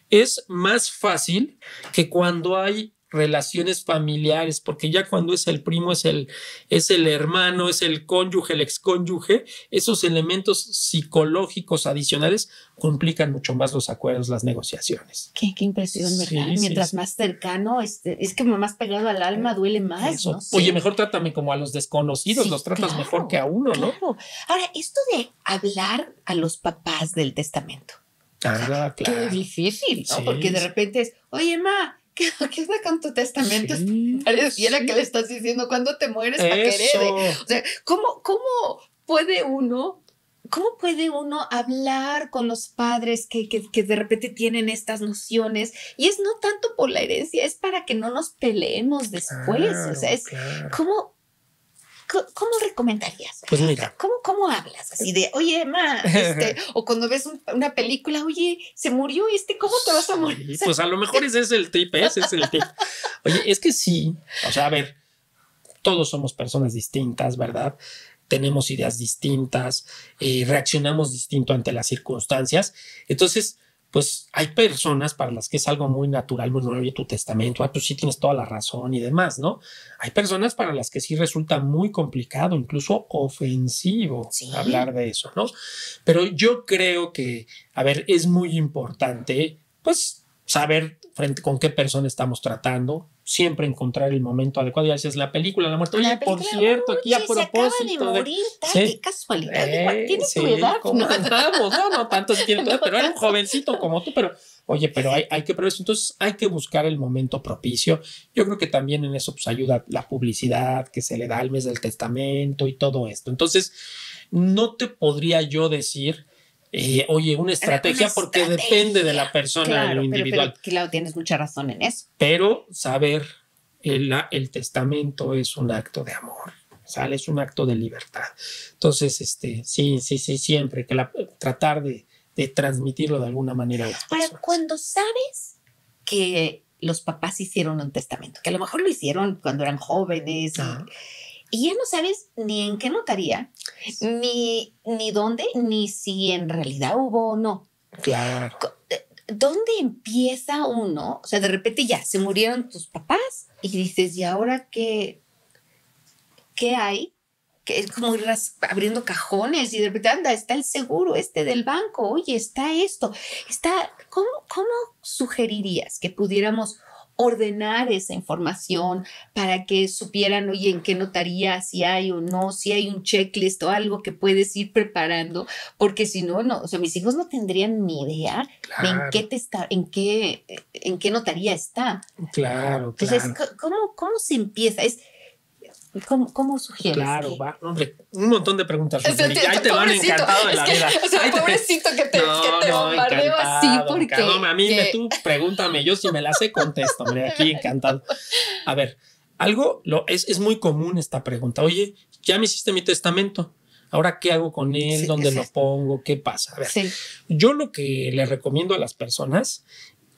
S2: es más fácil que cuando hay relaciones familiares, porque ya cuando es el primo, es el hermano, es el cónyuge, el excónyuge, esos elementos psicológicos adicionales complican mucho más los acuerdos, las negociaciones.
S3: Qué impresión, ¿verdad? Mientras más cercano, es que más pegado al alma duele más. ¿No?
S2: Oye, mejor trátame como a los desconocidos, los tratas mejor que a uno, ¿no?
S3: Ahora, esto de hablar a los papás del testamento.
S2: Claro.
S3: Qué difícil, ¿no? Porque de repente es, oye, ma, ¿qué onda con tu testamento? Pareciera que le estás diciendo cuándo te mueres para que herede. O sea, ¿cómo puede uno hablar con los padres que de repente tienen estas nociones? Y es no tanto por la herencia, es para que no nos peleemos después. O sea, es ¿Cómo recomendarías?
S2: Pues mira.
S3: ¿Cómo hablas? Así de, oye, ma, o cuando ves una película, oye, se murió ¿cómo te vas a morir?
S2: Pues a lo mejor ese es el tip. Oye, es que sí, o sea, a ver, todos somos personas distintas, ¿verdad? Tenemos ideas distintas, reaccionamos distinto ante las circunstancias. Entonces, pues hay personas para las que es algo muy natural, bueno, oye, tu testamento, pues sí tienes toda la razón y demás, ¿no? Hay personas para las que sí resulta muy complicado, incluso ofensivo hablar de eso, ¿no? Pero yo creo que, a ver, es muy importante, pues, saber frente con qué persona estamos tratando, siempre encontrar el momento adecuado. Ya dices, la película, la muerte. Oye, por cierto, aquí a propósito.
S3: Se acaba de morir, qué casualidad. ¿Tienes tu edad?
S2: No tanto si tienes tu edad, pero era un jovencito como tú, pero oye, pero hay que prever eso. Entonces hay que buscar el momento propicio. Yo creo que también en eso pues ayuda la publicidad que se le da al mes del testamento y todo esto. Entonces, no te podría yo decir oye, una estrategia porque depende de la persona, de lo individual.
S3: Pero, claro, tienes mucha razón en eso.
S2: Pero saber el testamento es un acto de amor, ¿sale? Es un acto de libertad. Entonces, sí, siempre que tratar de transmitirlo de alguna manera a las personas.
S3: Ahora, cuando sabes que los papás hicieron un testamento, que a lo mejor lo hicieron cuando eran jóvenes y ya no sabes ni en qué notaría, ni dónde, ni si en realidad hubo o no.
S2: Claro.
S3: ¿Dónde empieza uno? O sea, de repente ya se murieron tus papás y dices, ¿y ahora qué hay? Que es como ir abriendo cajones y de repente, anda, está el seguro del banco, oye, está esto. ¿Cómo sugerirías que pudiéramos ordenar esa información para que supieran, oye, en qué notaría, si hay o no, si hay un checklist o algo que puedes ir preparando? Porque si no, o sea, mis hijos no tendrían ni idea de en qué notaría está.
S2: Claro.
S3: Entonces, ¿cómo se empieza? ¿Cómo sugieres?
S2: Claro, hombre, un montón de preguntas. Ahí te van encantado de la vida.
S3: O sea, pobrecito que te bombardeo así porque...
S2: No, a mí tú pregúntame, yo si me la sé contesto, hombre, aquí encantado. A ver, es muy común esta pregunta. Oye, ya me hiciste mi testamento, ¿ahora qué hago con él? ¿Dónde lo pongo? ¿Qué pasa? A ver, yo lo que le recomiendo a las personas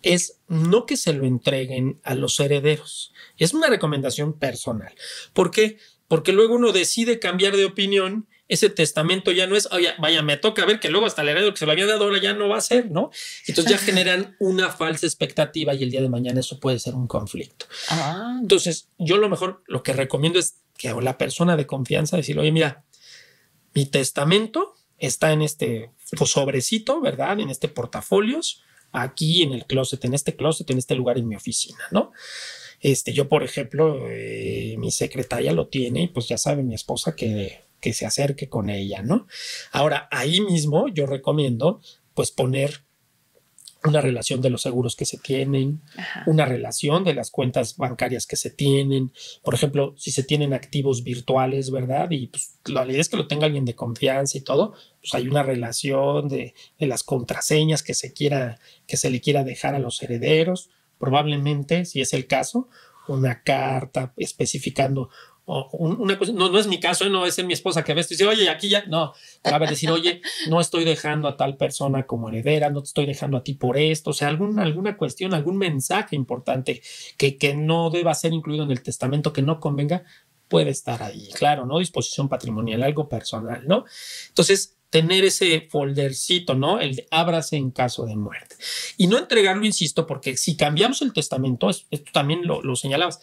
S2: es no que se lo entreguen a los herederos. Es una recomendación personal. ¿Por qué? Porque luego uno decide cambiar de opinión, ese testamento ya no es, oye, vaya, me toca ver que luego hasta el heredero que se lo había dado ahora ya no va a ser, ¿no? Entonces ya generan una falsa expectativa y el día de mañana eso puede ser un conflicto. Entonces, yo lo que recomiendo es que a la persona de confianza decirle, oye, mira, mi testamento está en este sobrecito, ¿verdad? En este portafolios, aquí en el closet, en este lugar en mi oficina, ¿no? Yo, por ejemplo, mi secretaria lo tiene y pues ya sabe mi esposa que se acerque con ella, ¿no? Ahora, ahí mismo yo recomiendo pues poner una relación de los seguros que se tienen, una relación de las cuentas bancarias que se tienen. Por ejemplo, si se tienen activos virtuales, ¿verdad? Y pues la idea es que lo tenga alguien de confianza y todo, pues hay una relación de las contraseñas que se le quiera dejar a los herederos. Probablemente, si es el caso, una carta especificando una cosa. No es mi caso, no es mi esposa que a veces dice, oye, aquí ya, no, va a decir, oye, no estoy dejando a tal persona como heredera, no te estoy dejando a ti por esto, o sea, alguna cuestión, algún mensaje importante que no deba ser incluido en el testamento, que no convenga, puede estar ahí, claro, ¿no? Disposición patrimonial, algo personal, ¿no? Entonces, tener ese foldercito, ¿no? El de ábrase en caso de muerte. Y no entregarlo, insisto, porque si cambiamos el testamento, esto también lo señalabas.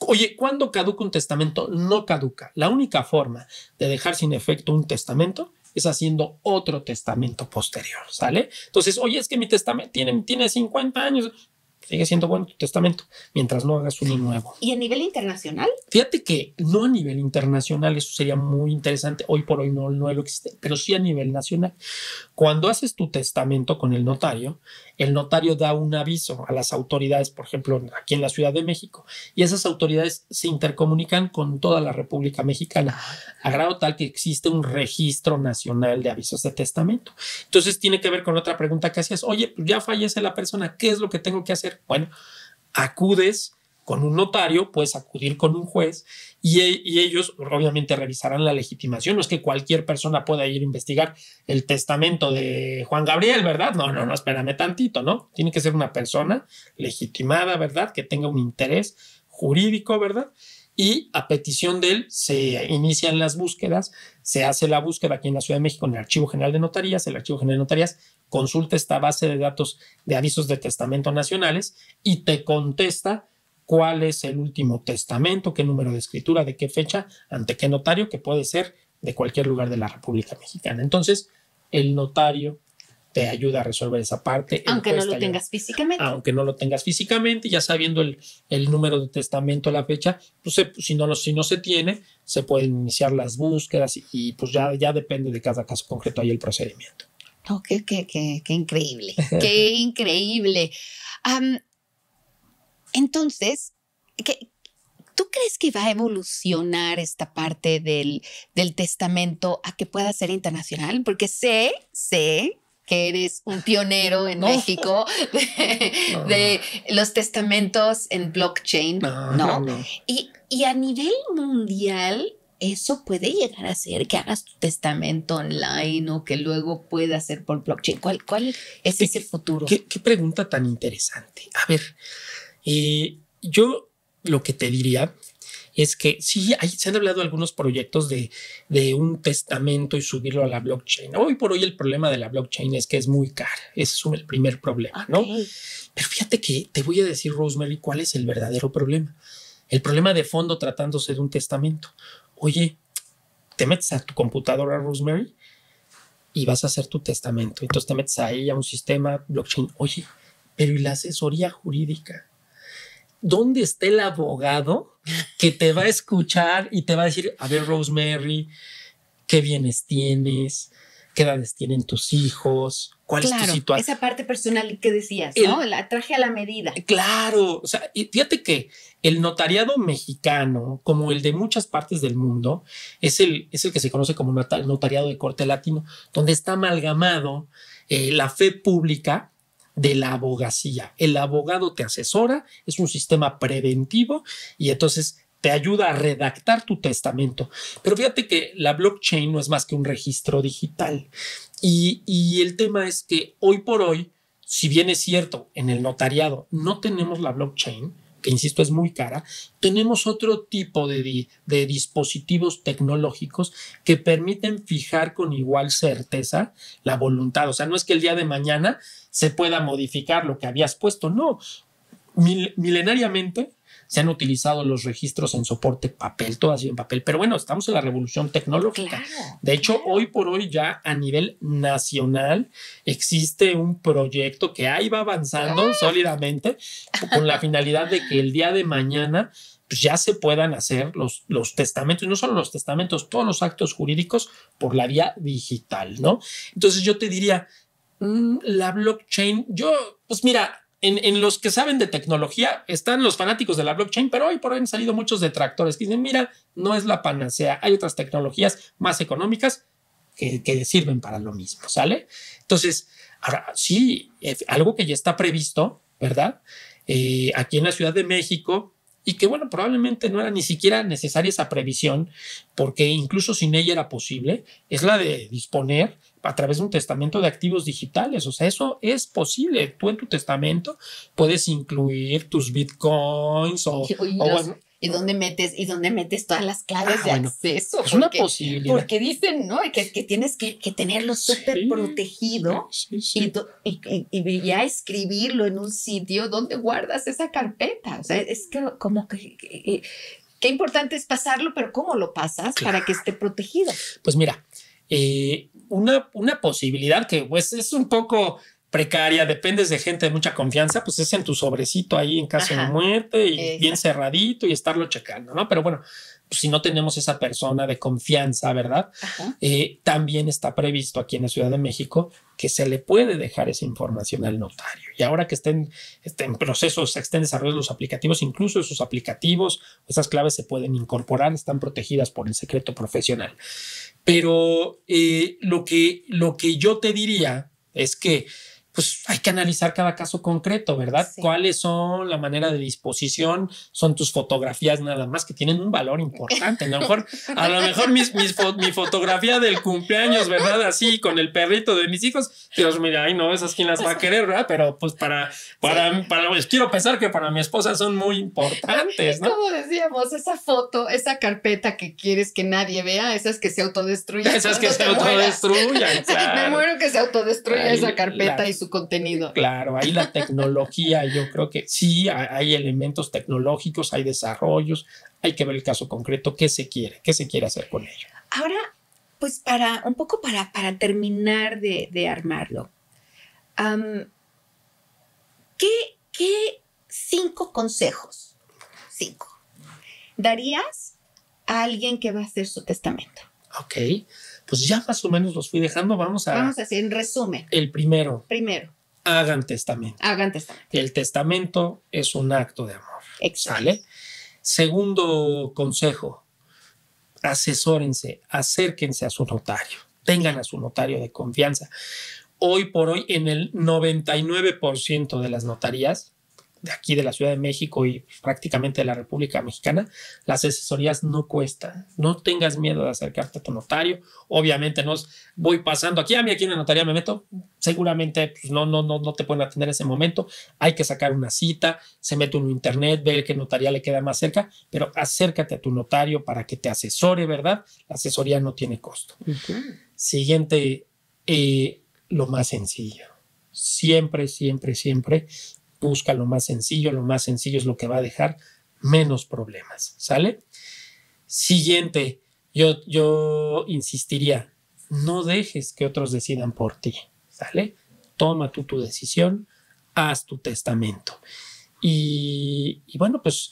S2: Oye, ¿cuándo caduca un testamento? No caduca. La única forma de dejar sin efecto un testamento es haciendo otro testamento posterior, ¿sale? Entonces, oye, es que mi testamento tiene 50 años. Sigue siendo bueno tu testamento mientras no hagas uno nuevo.
S1: ¿Y a nivel internacional?
S2: Fíjate que no a nivel internacional, eso sería muy interesante. Hoy por hoy no lo existe, pero sí a nivel nacional. Cuando haces tu testamento con el notario da un aviso a las autoridades, por ejemplo, aquí en la Ciudad de México, y esas autoridades se intercomunican con toda la República Mexicana, a grado tal que existe un registro nacional de avisos de testamento. Entonces tiene que ver con otra pregunta que hacías. Oye, pues ya fallece la persona, ¿qué es lo que tengo que hacer? Bueno, acudes con un notario, puedes acudir con un juez y ellos obviamente revisarán la legitimación. No es que cualquier persona pueda ir a investigar el testamento de Juan Gabriel, ¿verdad? No, espérame tantito, ¿no? Tiene que ser una persona legitimada, ¿verdad? Que tenga un interés jurídico, ¿verdad? Y a petición de él se inician las búsquedas, se hace la búsqueda aquí en la Ciudad de México en el Archivo General de Notarías. El Archivo General de Notarías consulta esta base de datos de avisos de testamento nacionales y te contesta cuál es el último testamento, qué número de escritura, de qué fecha, ante qué notario, que puede ser de cualquier lugar de la República Mexicana. Entonces, el notario te ayuda a resolver esa parte.
S1: Aunque no lo tengas físicamente.
S2: Aunque no lo tengas físicamente, ya sabiendo el número de testamento, la fecha, pues si no se tiene, se pueden iniciar las búsquedas y pues ya depende de cada caso concreto ahí el procedimiento.
S1: Oh, qué increíble, qué increíble. Entonces, ¿tú crees que va a evolucionar esta parte del testamento a que pueda ser internacional? Porque sé que eres un pionero en México de los testamentos en blockchain, ¿no? Y a nivel mundial, eso puede llegar a ser que hagas tu testamento online o que luego pueda ser por blockchain. ¿Cuál es ese futuro?
S2: ¿Qué pregunta tan interesante? A ver, yo lo que te diría es que sí, se han hablado algunos proyectos de un testamento y subirlo a la blockchain. Hoy por hoy el problema de la blockchain es que es muy cara. Ese es el primer problema, ¿no? Pero fíjate que te voy a decir, Rosemary, cuál es el verdadero problema. El problema de fondo tratándose de un testamento. Oye, te metes a tu computadora, Rosemary, y vas a hacer tu testamento. Entonces te metes ahí a un sistema blockchain. Oye, pero ¿y la asesoría jurídica? ¿Dónde está el abogado que te va a escuchar y te va a decir, a ver, Rosemary, qué bienes tienes, qué edades tienen tus hijos, cuál es tu situación?
S1: Esa parte personal que decías, ¿no? La traje a la medida.
S2: Claro, o sea, fíjate que el notariado mexicano, como el de muchas partes del mundo, es el que se conoce como notariado de corte latino, donde está amalgamado la fe pública de la abogacía. El abogado te asesora, es un sistema preventivo y entonces te ayuda a redactar tu testamento. Pero fíjate que la blockchain no es más que un registro digital. Y el tema es que hoy por hoy, si bien es cierto, en el notariado no tenemos la blockchain, que insisto es muy cara, tenemos otro tipo de dispositivos tecnológicos que permiten fijar con igual certeza la voluntad. O sea, no es que el día de mañana se pueda modificar lo que habías puesto, no. Milenariamente se han utilizado los registros en soporte papel, todo ha sido en papel, pero bueno, estamos en la revolución tecnológica.
S1: Claro,
S2: de hecho, hoy por hoy ya a nivel nacional existe un proyecto que ahí va avanzando sólidamente con la finalidad de que el día de mañana pues ya se puedan hacer los testamentos, y no solo los testamentos, todos los actos jurídicos por la vía digital, ¿no? Entonces yo te diría, La blockchain, pues mira, en los que saben de tecnología están los fanáticos de la blockchain, pero hoy por hoy han salido muchos detractores que dicen, mira, no es la panacea, hay otras tecnologías más económicas que sirven para lo mismo, ¿sale? Entonces, ahora sí, algo que ya está previsto, ¿verdad? Aquí en la Ciudad de México, y que bueno, probablemente no era ni siquiera necesaria esa previsión, porque incluso sin ella era posible, es la de disponer a través de un testamento de activos digitales. O sea, eso es posible. Tú en tu testamento puedes incluir tus bitcoins
S1: ¿Y dónde metes todas las claves de acceso?
S2: Es una posibilidad.
S1: Porque dicen, ¿no? Que tienes que tenerlo súper protegido y ya escribirlo en un sitio donde guardas esa carpeta. O sea, es que como que qué importante es pasarlo, pero ¿cómo lo pasas para que esté protegido?
S2: Pues mira, una posibilidad que pues es un poco precaria, dependes de gente de mucha confianza, pues es en tu sobrecito ahí en caso de muerte y bien cerradito y estarlo checando, ¿no? Pero bueno, pues si no tenemos esa persona de confianza, ¿verdad? También está previsto aquí en la Ciudad de México que se le puede dejar esa información al notario. Y ahora que estén en procesos, se estén desarrollando los aplicativos, incluso esos aplicativos, esas claves se pueden incorporar, están protegidas por el secreto profesional. Pero lo que yo te diría es que pues hay que analizar cada caso concreto, ¿verdad? Sí. ¿Cuáles son la manera de disposición? Son tus fotografías nada más que tienen un valor importante. A lo mejor mi fotografía del cumpleaños, ¿verdad? Así con el perrito de mis hijos. Dios, mira, ay no, esas quién las va a querer, ¿verdad? Pero pues pues, quiero pensar que para mi esposa son muy importantes, ¿no?
S1: Como decíamos, esa foto, esa carpeta que quieres que nadie vea, esas que se autodestruyan.
S2: Esas que se autodestruyan, claro.
S1: Me muero que se autodestruya esa carpeta y su contenido.
S2: Claro, ahí la tecnología, yo creo que sí, hay elementos tecnológicos, hay desarrollos, hay que ver el caso concreto, qué se quiere hacer con ello.
S1: Ahora, pues para terminar de armarlo, ¿qué 5 consejos darías a alguien que va a hacer su testamento?
S2: Ok, pues ya más o menos los fui dejando. Vamos a
S1: hacer en resumen.
S2: El primero. Hagan testamento. El testamento es un acto de amor.
S1: Exacto.
S2: ¿Sale? Segundo consejo, asesórense, acérquense a su notario, tengan a su notario de confianza. Hoy por hoy, en el 99% de las notarías de aquí de la Ciudad de México y prácticamente de la República Mexicana, las asesorías no cuestan. No tengas miedo de acercarte a tu notario. Obviamente no voy pasando aquí en la notaría me meto. Seguramente pues, no te pueden atender en ese momento. Hay que sacar una cita, se mete uno en internet, ver qué notaría le queda más cerca, pero acércate a tu notario para que te asesore, ¿verdad? La asesoría no tiene costo. Siguiente, lo más sencillo. Siempre busca lo más sencillo es lo que va a dejar menos problemas, ¿sale? Siguiente, yo insistiría, no dejes que otros decidan por ti, ¿sale? Toma tú tu decisión, haz tu testamento. Y bueno, pues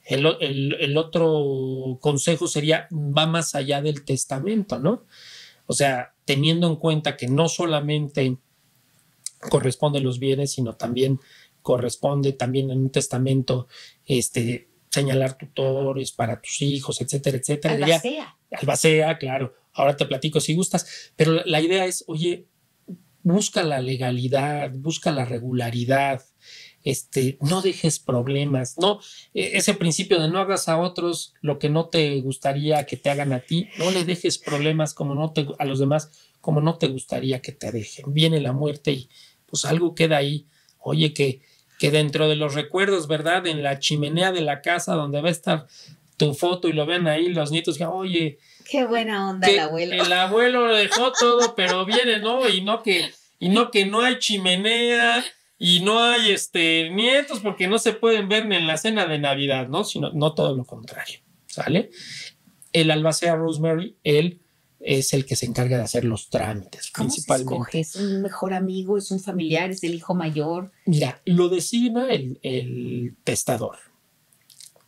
S2: el otro consejo sería, va más allá del testamento, ¿no? O sea, teniendo en cuenta que no solamente corresponden los bienes, sino también corresponde también en un testamento señalar tutores para tus hijos, etcétera. Albacea, claro. Ahora te platico si gustas. Pero la idea es, oye, busca la legalidad, busca la regularidad, no dejes problemas, no, ese principio de no hagas a otros lo que no te gustaría que te hagan a ti, no le dejes problemas a los demás como no te gustaría que te dejen. Viene la muerte y pues algo queda ahí. Oye, que dentro de los recuerdos, ¿verdad? En la chimenea de la casa donde va a estar tu foto y lo ven ahí los nietos, que oye,
S1: qué buena onda el abuelo.
S2: El abuelo lo dejó todo, pero viene, ¿no? Y no que no hay chimenea y no hay nietos porque no se pueden ver ni en la cena de Navidad, ¿no? Sino no todo lo contrario, ¿sale? El albacea Rosemary, él es el que se encarga de hacer los trámites.
S1: ¿Cómo principalmente se escoge? ¿Es un mejor amigo? ¿Es un familiar? ¿Es el hijo mayor?
S2: Mira, lo designa el testador.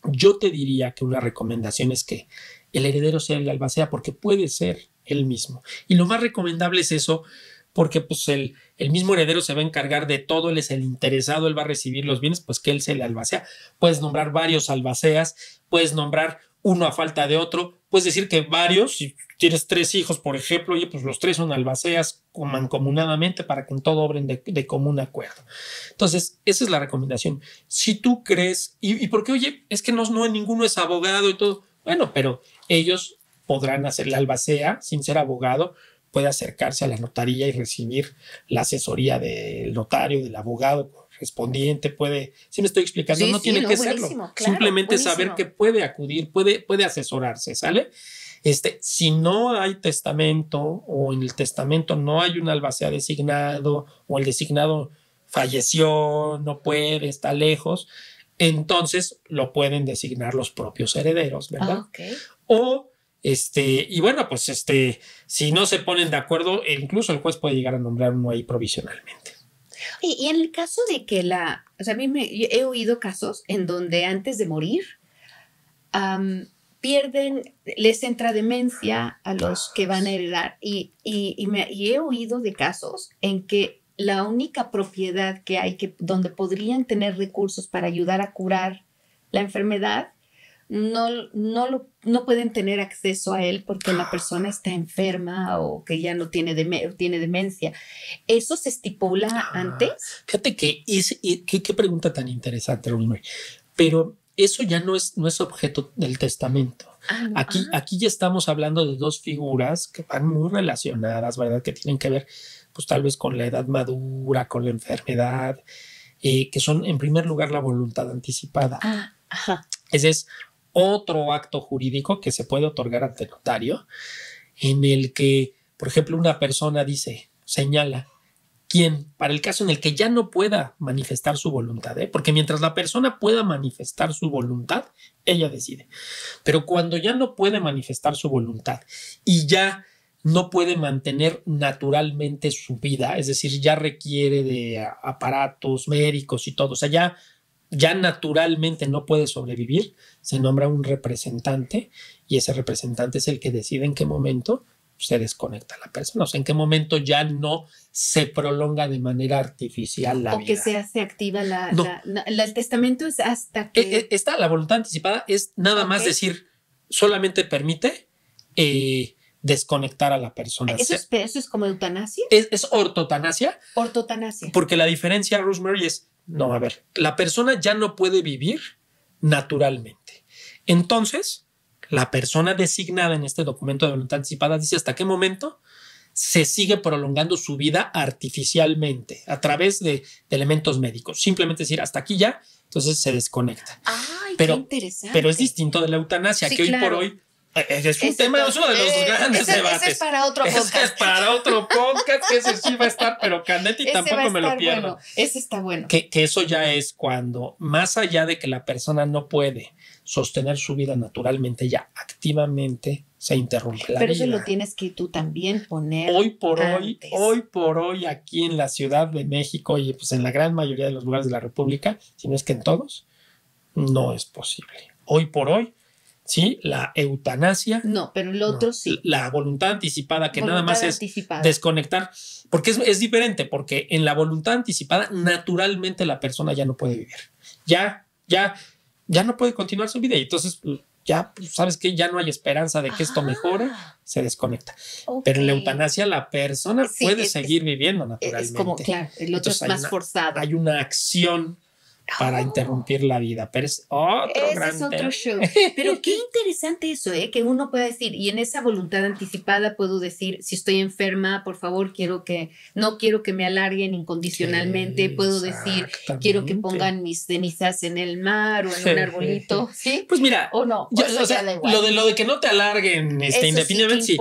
S2: Yo te diría que una recomendación es que el heredero sea el albacea porque puede ser él mismo. Y lo más recomendable es eso porque pues el mismo heredero se va a encargar de todo, él es el interesado, él va a recibir los bienes, pues que él se le albacea. Puedes nombrar varios albaceas, puedes nombrar uno a falta de otro, puedes decir que varios, si tienes 3 hijos, por ejemplo, oye, pues los 3 son albaceas mancomunadamente para que en todo obren de común acuerdo. Entonces, esa es la recomendación. Si tú crees, y porque, oye, es que no ninguno es abogado y todo, bueno, pero ellos podrán hacer la albacea sin ser abogado, puede acercarse a la notaría y recibir la asesoría del notario, del abogado correspondiente, puede, si me estoy explicando,
S1: Sí,
S2: no
S1: sí,
S2: tiene
S1: no,
S2: que
S1: buenísimo,
S2: serlo,
S1: claro,
S2: simplemente
S1: buenísimo.
S2: saber que puede acudir, puede asesorarse, ¿sale? Si no hay testamento o en el testamento no hay un albacea designado o el designado falleció, no puede, está lejos, entonces lo pueden designar los propios herederos, ¿verdad?
S1: Okay.
S2: O y bueno, pues si no se ponen de acuerdo, incluso el juez puede llegar a nombrar uno ahí provisionalmente.
S1: Y en el caso de que o sea, he oído casos en donde antes de morir les entra demencia a los que van a heredar y he oído de casos en que la única propiedad que hay donde podrían tener recursos para ayudar a curar la enfermedad no pueden tener acceso a él porque la persona está enferma o que ya no tiene demencia. ¿Eso se estipula antes?
S2: Fíjate que qué pregunta tan interesante, Rosemary. Pero eso ya no es objeto del testamento.
S1: No.
S2: Aquí ya estamos hablando de 2 figuras que van muy relacionadas, ¿verdad? Que tienen que ver, pues tal vez con la edad madura, con la enfermedad, que son en primer lugar la voluntad anticipada. Ese es otro acto jurídico que se puede otorgar ante notario, en el que, por ejemplo, una persona señala quién, para el caso en el que ya no pueda manifestar su voluntad, porque mientras la persona pueda manifestar su voluntad, ella decide. Pero cuando ya no puede manifestar su voluntad y ya no puede mantener naturalmente su vida, es decir, ya requiere de aparatos médicos y todo, o sea, ya naturalmente no puede sobrevivir, se nombra un representante y ese representante es el que decide en qué momento se desconecta la persona, o sea, en qué momento ya no se prolonga de manera artificial la vida.
S1: O que se hace activa el testamento es hasta que...
S2: La voluntad anticipada es nada más decir, solamente permite desconectar a la persona.
S1: ¿Eso es como eutanasia?
S2: Es ortotanasia.
S1: Ortotanasia.
S2: Porque la diferencia, Rosemary, es, no, a ver, la persona ya no puede vivir naturalmente. Entonces, la persona designada en este documento de voluntad anticipada dice hasta qué momento se sigue prolongando su vida artificialmente a través de elementos médicos. Simplemente decir hasta aquí ya, entonces se desconecta.
S1: ¡Ay,
S2: qué
S1: interesante!
S2: Pero es distinto de la eutanasia, que claro, hoy por hoy es un tema, es uno de los grandes debates.
S1: Ese es para otro podcast.
S2: Ese es para otro podcast, que ese sí va a estar, pero candente y tampoco me lo pierdo.
S1: Bueno. Ese está bueno.
S2: Que eso ya es cuando, más allá de que la persona no puede sostener su vida naturalmente, ya activamente se interrumpe la vida.
S1: Pero eso lo tienes que tú también poner
S2: hoy por hoy aquí en la Ciudad de México y pues en la gran mayoría de los lugares de la República, si no es que en todos, no es posible. Hoy por hoy, sí, la eutanasia.
S1: No, pero el otro sí.
S2: La voluntad anticipada, que nada más es desconectar. Porque es diferente, porque en la voluntad anticipada, naturalmente la persona ya no puede vivir. Ya no puede continuar su vida. Y entonces, ya sabes que ya no hay esperanza de que esto mejore, se desconecta. Okay. Pero en la eutanasia, la persona puede seguir viviendo naturalmente.
S1: Es como, claro, el otro entonces, es más forzado.
S2: Hay una acción para interrumpir la vida, pero es otro
S1: show. Pero qué interesante eso, que uno pueda decir, y en esa voluntad anticipada puedo decir, si estoy enferma, por favor, no quiero que me alarguen incondicionalmente, puedo decir, quiero que pongan mis cenizas en el mar o en un arbolito, ¿sí?
S2: Pues mira,
S1: o no,
S2: lo de que no te alarguen indefinidamente, sí.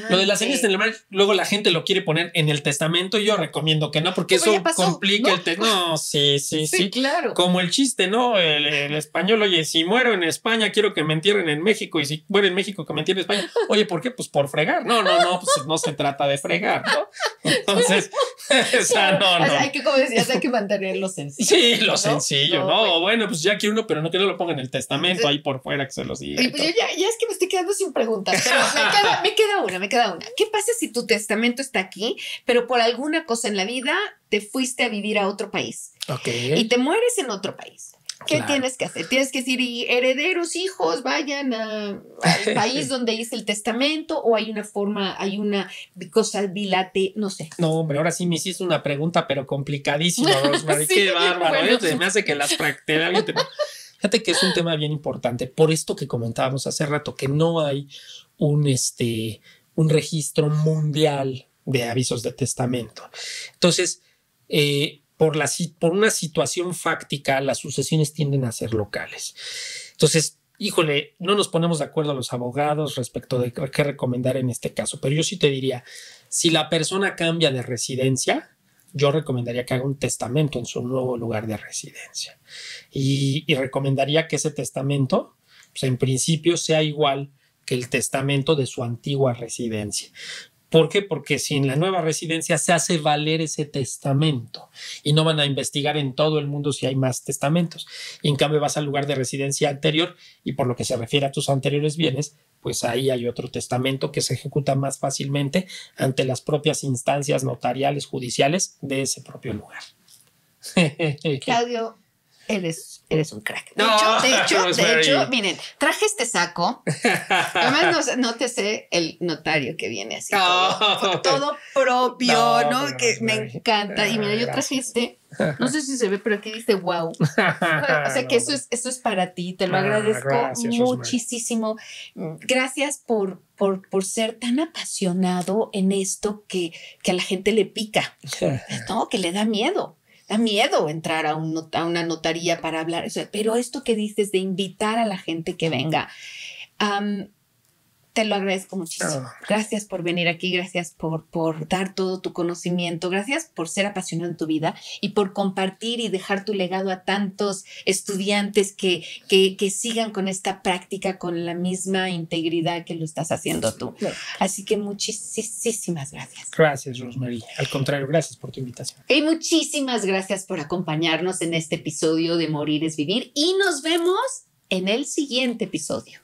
S2: Lo de las cenizas en el mar, luego la gente lo quiere poner en el testamento, yo recomiendo que no, porque eso complica el testamento. No, sí,
S1: claro.
S2: Como el chiste, ¿no? El español, oye, si muero en España, quiero que me entierren en México, y si muero en México, que me entierren en España. Oye, ¿por qué? Pues por fregar. No, pues no se trata de fregar, ¿no? Entonces, O sea, no.
S1: Hay que, como decías, hay que mantenerlo sencillo.
S2: Sí, lo sencillo, ¿no? Bueno, pues ya que uno, pero no que no lo ponga en el testamento ahí por fuera, que se los diga.
S1: Y pues yo ya es que me estoy quedando sin preguntas, pero me queda una. ¿Qué pasa si tu testamento está aquí, pero por alguna cosa en la vida te fuiste a vivir a otro país?
S2: Ok.
S1: Y te mueres en otro país. ¿Qué
S2: Claro.
S1: tienes que hacer? Tienes que decir, y herederos, hijos, vayan al país donde hice el testamento, o hay una forma, hay una cosa bilate, no sé.
S2: No, hombre, ahora sí me hiciste una pregunta, pero complicadísima, Rosemary.
S1: Sí,
S2: Qué bárbaro.
S1: bueno.
S2: Se me hace que las practique. Fíjate que es un tema bien importante. Por esto que comentábamos hace rato, que no hay un registro mundial de avisos de testamento. Entonces, por una situación fáctica, las sucesiones tienden a ser locales. Entonces, híjole, no nos ponemos de acuerdo los abogados respecto de qué recomendar en este caso, pero yo sí te diría, si la persona cambia de residencia, yo recomendaría que haga un testamento en su nuevo lugar de residencia. Y recomendaría que ese testamento, pues en principio, sea igual que el testamento de su antigua residencia. ¿Por qué? Porque si en la nueva residencia se hace valer ese testamento y no van a investigar en todo el mundo si hay más testamentos. Y en cambio vas al lugar de residencia anterior y por lo que se refiere a tus anteriores bienes, pues ahí hay otro testamento que se ejecuta más fácilmente ante las propias instancias notariales, judiciales de ese propio lugar.
S1: Claudio, eres un crack.
S2: No,
S1: De hecho,
S2: Rosemary.
S1: miren, traje este saco. Además, no te sé el notario que viene así.
S2: No.
S1: Todo propio,
S2: No,
S1: ¿no?
S2: pero
S1: Que
S2: Rosemary.
S1: me encanta. Y mira, yo traje este. No sé si se ve, pero aquí dice wow. O sea que eso es para ti. Te lo agradezco
S2: gracias,
S1: muchísimo. Gracias por ser tan apasionado en esto que a la gente le pica, ¿no? Que le da miedo. Da miedo entrar a una notaría para hablar. O sea, pero esto que dices de invitar a la gente que venga, te lo agradezco muchísimo. Gracias por venir aquí, gracias por dar todo tu conocimiento, gracias por ser apasionado en tu vida y por compartir y dejar tu legado a tantos estudiantes que sigan con esta práctica con la misma integridad que lo estás haciendo tú. Así que muchísimas gracias.
S2: Gracias, Rosemary. Al contrario, gracias por tu invitación.
S1: Y muchísimas gracias por acompañarnos en este episodio de Morir es Vivir y nos vemos en el siguiente episodio.